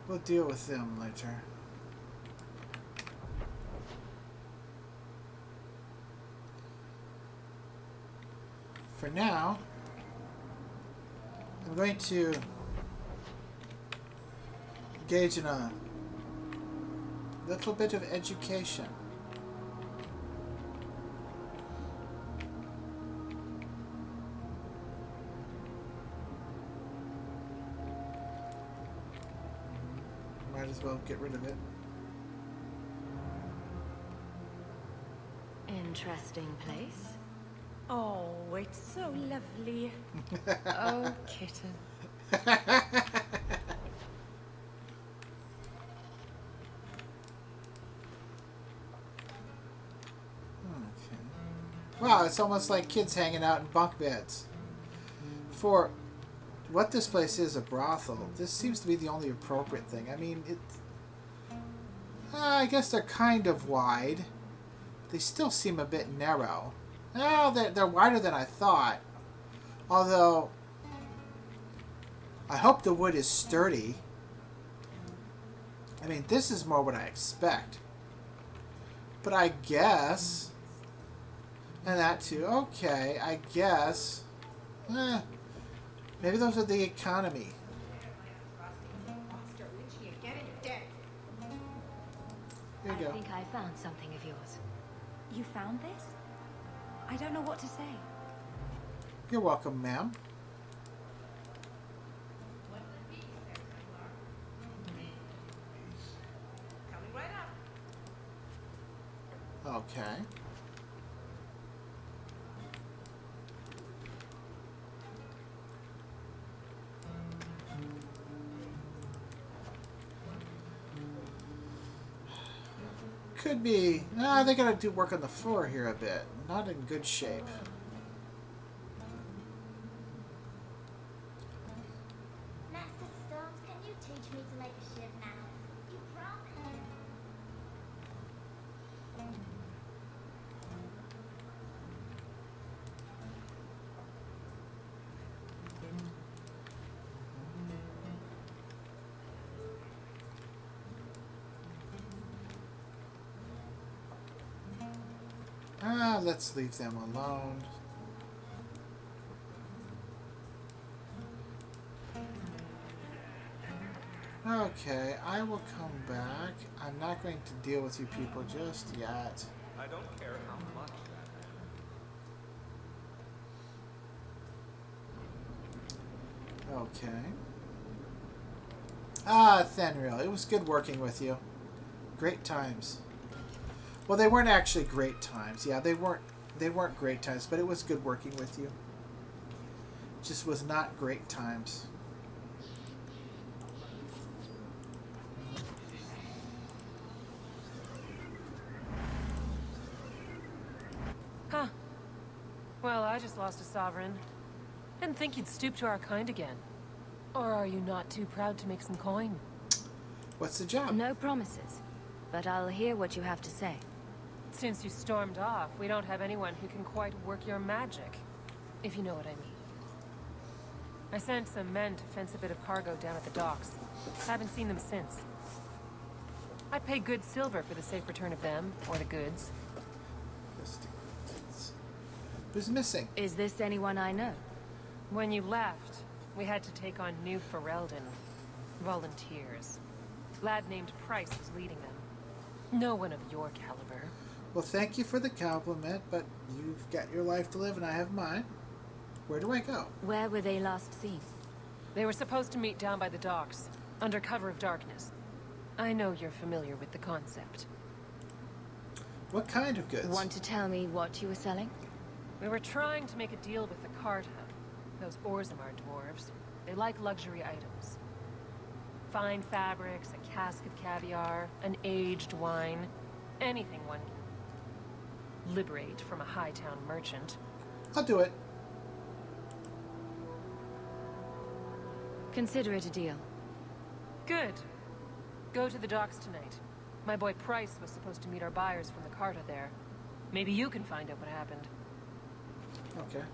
We'll deal with them later. For now, I'm going to engage in a little bit of education. Might as well get rid of it. Interesting place. Oh, it's so lovely. Oh, kitten. Wow, it's almost like kids hanging out in bunk beds. For what this place is, a brothel, this seems to be the only appropriate thing. I mean, I guess they're kind of wide. They still seem a bit narrow. Oh, they're wider than I thought. Although, I hope the wood is sturdy. I mean, this is more what I expect. But I guess... And that too. Okay, I guess. Maybe those are the economy. Here you go. I think I found something of yours. You found this? I don't know what to say. You're welcome, ma'am. Okay. Could be. They gotta do work on the floor here a bit. Not in good shape. Master Stones, can you teach me to make a ship now? You promised. Let's leave them alone. Okay, I will come back. I'm not going to deal with you people just yet. I don't care how much that Okay. Thenril, it was good working with you. Great times. Well, they weren't actually great times. Yeah, they weren't great times, but it was good working with you. Just was not great times. Huh. Well, I just lost a sovereign. Didn't think you'd stoop to our kind again. Or are you not too proud to make some coin? What's the job? No promises, but I'll hear what you have to say. Since you stormed off, we don't have anyone who can quite work your magic, if you know what I mean. I sent some men to fence a bit of cargo down at the docks. Haven't seen them since. I'd pay good silver for the safe return of them, or the goods. Who's missing? Is this anyone I know? When you left, we had to take on New Ferelden. Volunteers. Lad named Price was leading them. No one of your caliber. Well, thank you for the compliment, but you've got your life to live and I have mine. Where do I go? Where were they last seen? They were supposed to meet down by the docks, under cover of darkness. I know you're familiar with the concept. What kind of goods? Want to tell me what you were selling? We were trying to make a deal with the Carta. Those Orzammar dwarves. They like luxury items. Fine fabrics, a cask of caviar, an aged wine. Anything one can liberate from a Hightown merchant. I'll do it. Consider it a deal. Good. Go to the docks tonight. My boy Price was supposed to meet our buyers from the Carta there. Maybe you can find out what happened. Okay.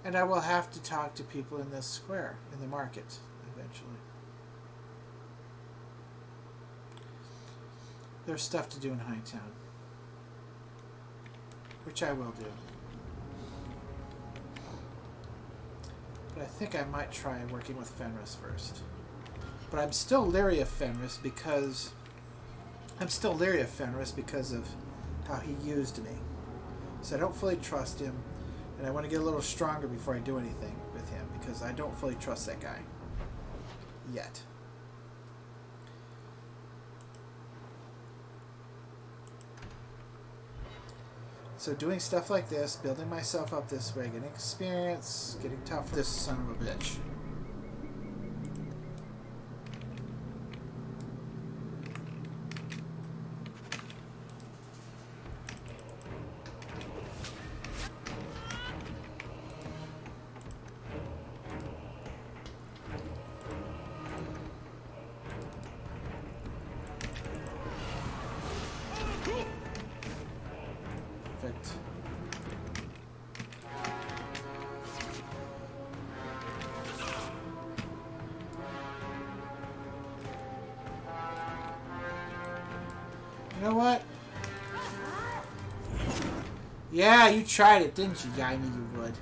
And I will have to talk to people in this square, in the market, eventually. There's stuff to do in Hightown, which I will do. But I think I might try working with Fenris first. But I'm still leery of Fenris because of how he used me. So I don't fully trust him, and I want to get a little stronger before I do anything with him because I don't fully trust that guy yet. So doing stuff like this, building myself up this way, getting experience, getting tougher, this son of a bitch. You know what? Yeah, you tried it, didn't you? Yeah, I knew you would.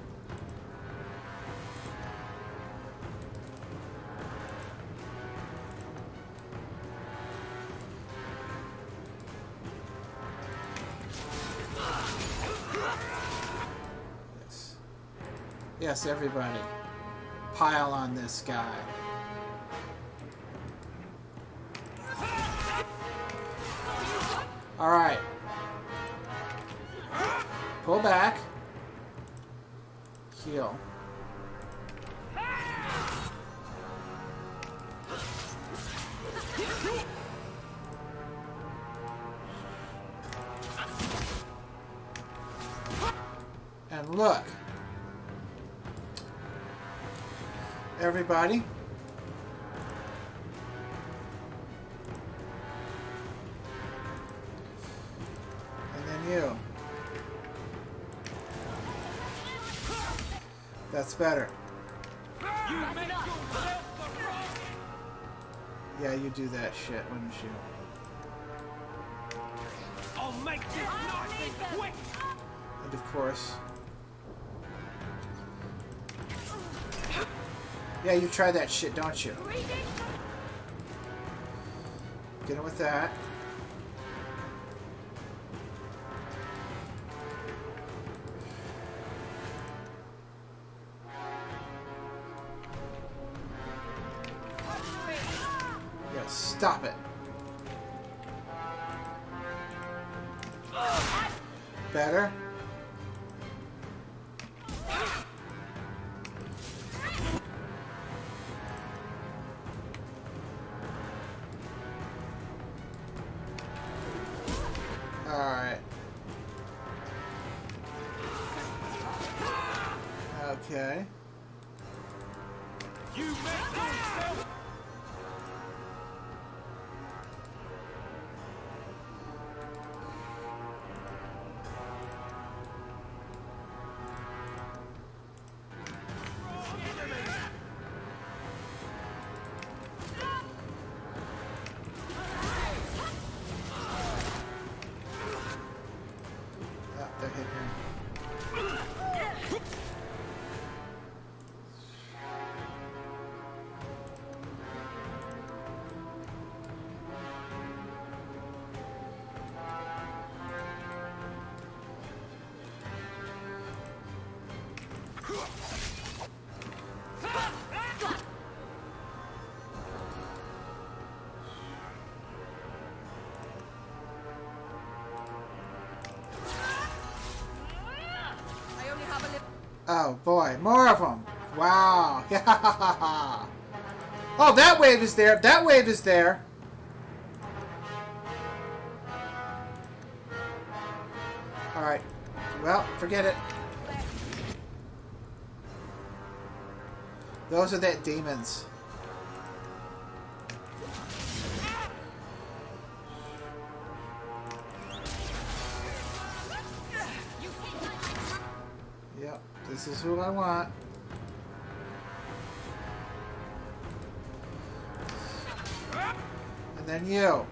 Yes. Yes, everybody. Pile on this guy. Alright. Pull back. Heal. And look. Everybody. You. That's better. Yeah, you do that shit, wouldn't you? I'll make this nice and quick. And of course. Yeah, you try that shit, don't you? Get in with that. Stop it. Better. All right. Okay. You make yourself. Oh boy, more of them. Wow. Oh, that wave is there. That wave is there. Alright. Well, forget it. Those are that demons. Yep, This is who I want. And then you.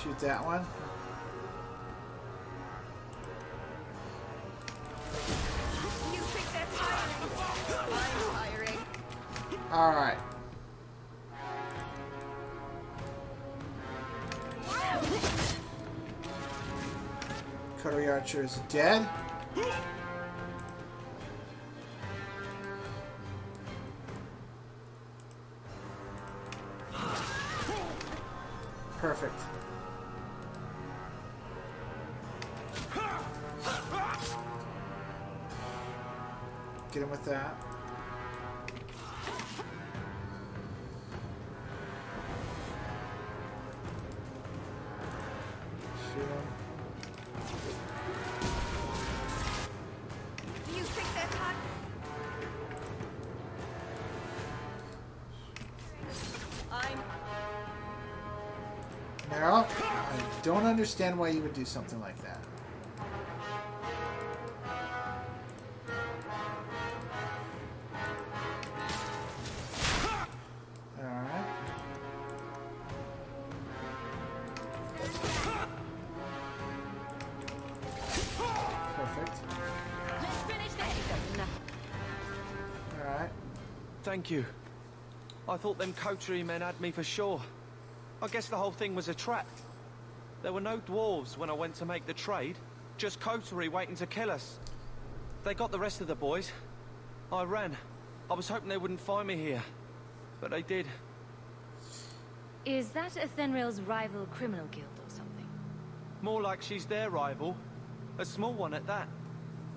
Shoot that one. You think they're tiring? I'm tiring. Alright. Coterie Archer is dead. Perfect. Get him with that. Shoot him. You think they're tired? I'm... Meryl, I don't understand why you would do something like that. Alright. Perfect. Let's finish this! Alright. Thank you. I thought them coterie men had me for sure. I guess the whole thing was a trap. There were no dwarves when I went to make the trade, just coterie waiting to kill us. They got the rest of the boys. I ran. I was hoping they wouldn't find me here, but they did. Is that Athenril's rival criminal guild or something? More like she's their rival. A small one at that.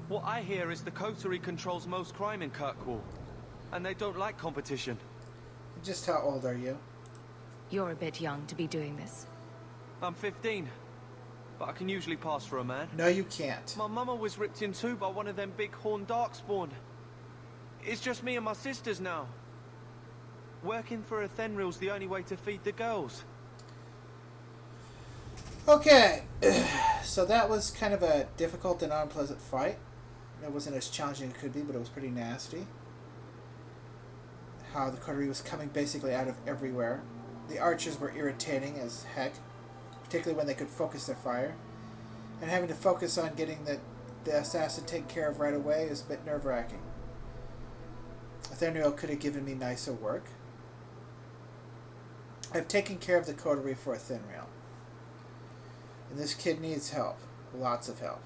What I hear is the coterie controls most crime in Kirkwall, and they don't like competition. Just how old are you? You're a bit young to be doing this. I'm 15, but I can usually pass for a man. No, you can't. My mama was ripped in two by one of them big horned darkspawn. It's just me and my sisters now. Working for Athenril's the only way to feed the girls. Okay, so that was kind of a difficult and unpleasant fight. It wasn't as challenging as it could be, but it was pretty nasty. How the coterie was coming basically out of everywhere. The archers were irritating as heck, particularly when they could focus their fire. And having to focus on getting the assassin taken care of right away is a bit nerve-wracking. Athenril could have given me nicer work. I've taken care of the coterie for Athenril. And this kid needs help. Lots of help.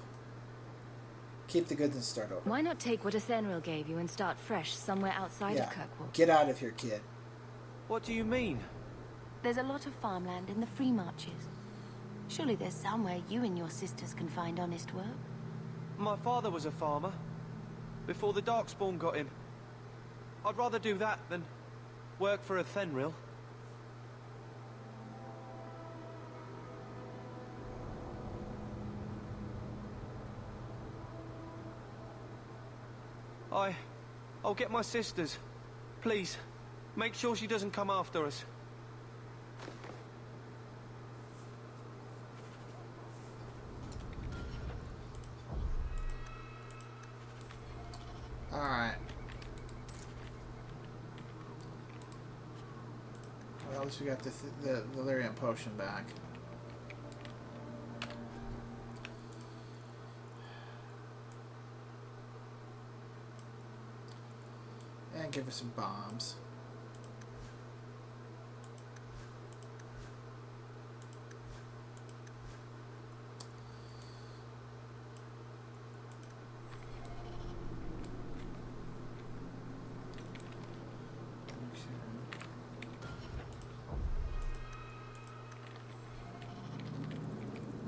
Keep the goods and start over. Why not take what Athenril gave you and start fresh somewhere outside of Kirkwall? Get out of here, kid. What do you mean? There's a lot of farmland in the Free Marches. Surely there's somewhere you and your sisters can find honest work. My father was a farmer, before the Darkspawn got him. I'd rather do that than work for Athenril. I'll get my sisters. Please, make sure she doesn't come after us. Alright. Well, at least we got the Valerian potion back. And give her some bombs.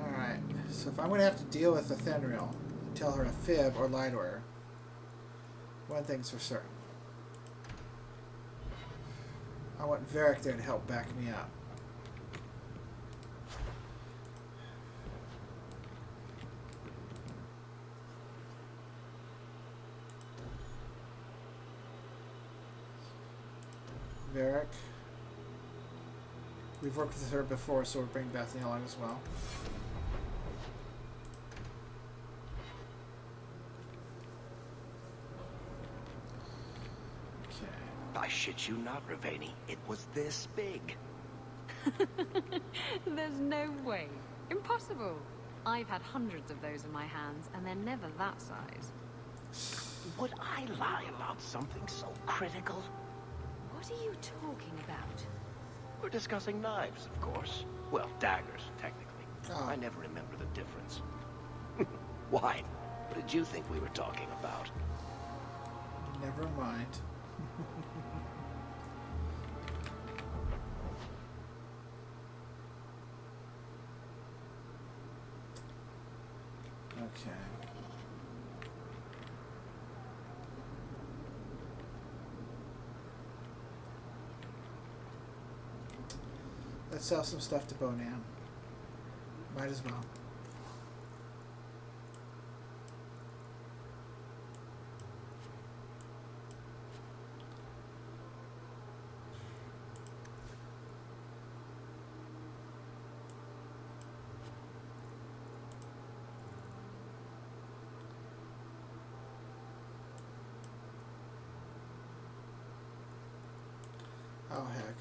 Alright, so if I'm going to have to deal with Athenril, tell her a fib or lie to her, one thing's for certain. I want Varric there to help back me up. Varric. We've worked with her before, so we'll bring Bethany along as well. I shit you not, Ravani. It was this big. There's no way. Impossible. I've had hundreds of those in my hands, and they're never that size. Would I lie about something so critical? What are you talking about? We're discussing knives, of course. Well, daggers, technically. Oh. I never remember the difference. Why? What did you think we were talking about? Never mind. Okay. Let's sell some stuff to Bonan. Might as well. Oh, heck.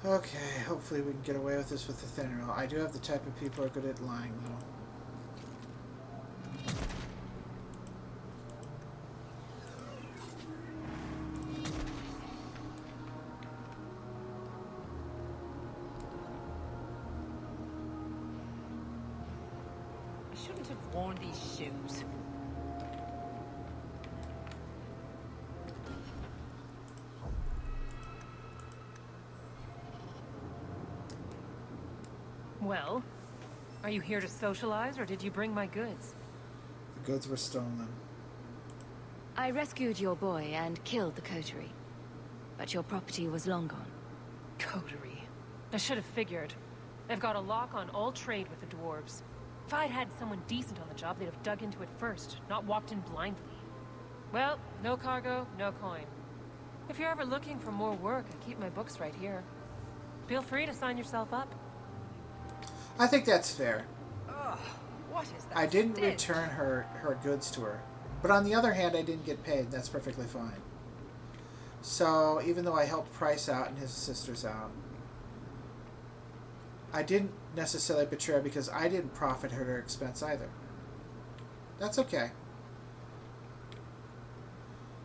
Okay, hopefully we can get away with this with the thin rail. I do have the type of people who are good at lying, though. I shouldn't have worn these shoes. Well, are you here to socialize, or did you bring my goods? The goods were stolen. I rescued your boy and killed the coterie. But your property was long gone. Coterie. I should have figured. They've got a lock on all trade with the dwarves. If I'd had someone decent on the job, they'd have dug into it first, not walked in blindly. Well, no cargo, no coin. If you're ever looking for more work, I keep my books right here. Feel free to sign yourself up. I think that's fair. Ugh, what is that? I didn't stench? return her goods to her. But on the other hand, I didn't get paid. That's perfectly fine. So, even though I helped Price out and his sisters out, I didn't necessarily betray her because I didn't profit at her expense either. That's okay.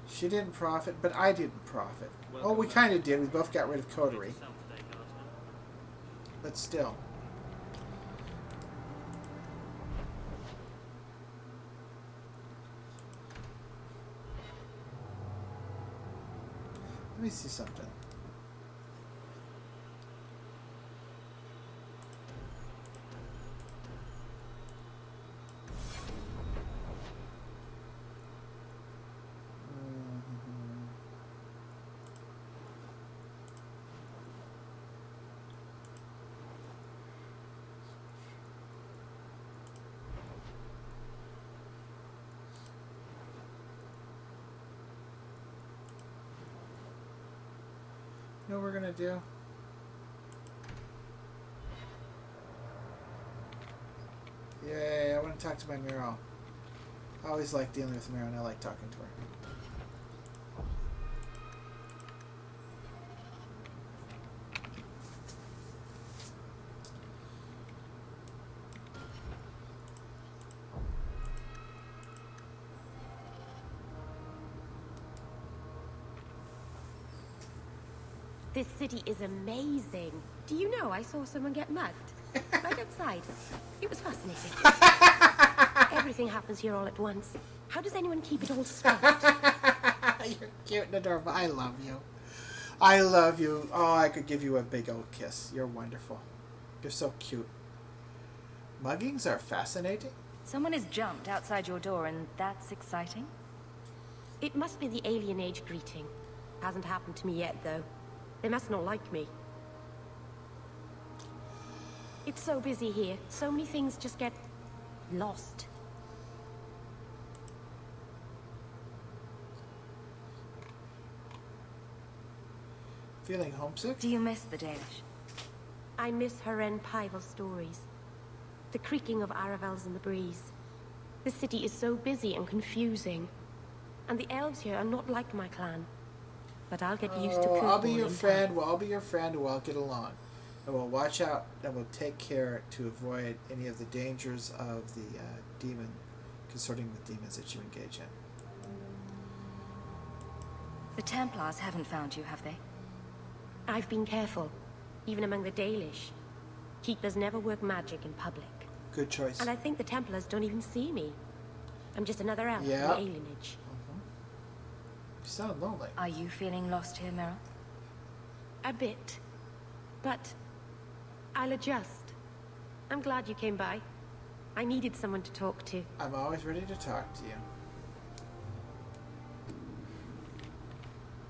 She didn't profit, but I didn't profit. Oh, we kind of did. We both got rid of coterie. But still. Let me see something. You know what we're gonna do? Yay, I want to talk to my Miro. I always like dealing with Miro and I like talking to her. This city is amazing. Do you know I saw someone get mugged? Right outside. It was fascinating. Everything happens here all at once. How does anyone keep it all straight? You're cute and adorable. I love you. I love you. Oh, I could give you a big old kiss. You're wonderful. You're so cute. Muggings are fascinating. Someone has jumped outside your door, and that's exciting? It must be the alien age greeting. Hasn't happened to me yet, though. They must not like me. It's so busy here. So many things just get lost. Feeling homesick? Do you miss the Danish? I miss Haren Pival stories. The creaking of Aravels in the breeze. The city is so busy and confusing. And the elves here are not like my clan. But I'll get used to Oh, I'll be Kirkwall your in friend. time. Well, I'll be your friend. We'll all get along. And we'll watch out and we'll take care to avoid any of the dangers of the demon, consorting with demons that you engage in. The Templars haven't found you, have they? I've been careful, even among the Dalish. Keepers never work magic in public. Good choice. And I think the Templars don't even see me. I'm just another elf Yeah. from the alienage. You sound lonely. Are you feeling lost here, Meryl? A bit. But I'll adjust. I'm glad you came by. I needed someone to talk to. I'm always ready to talk to you.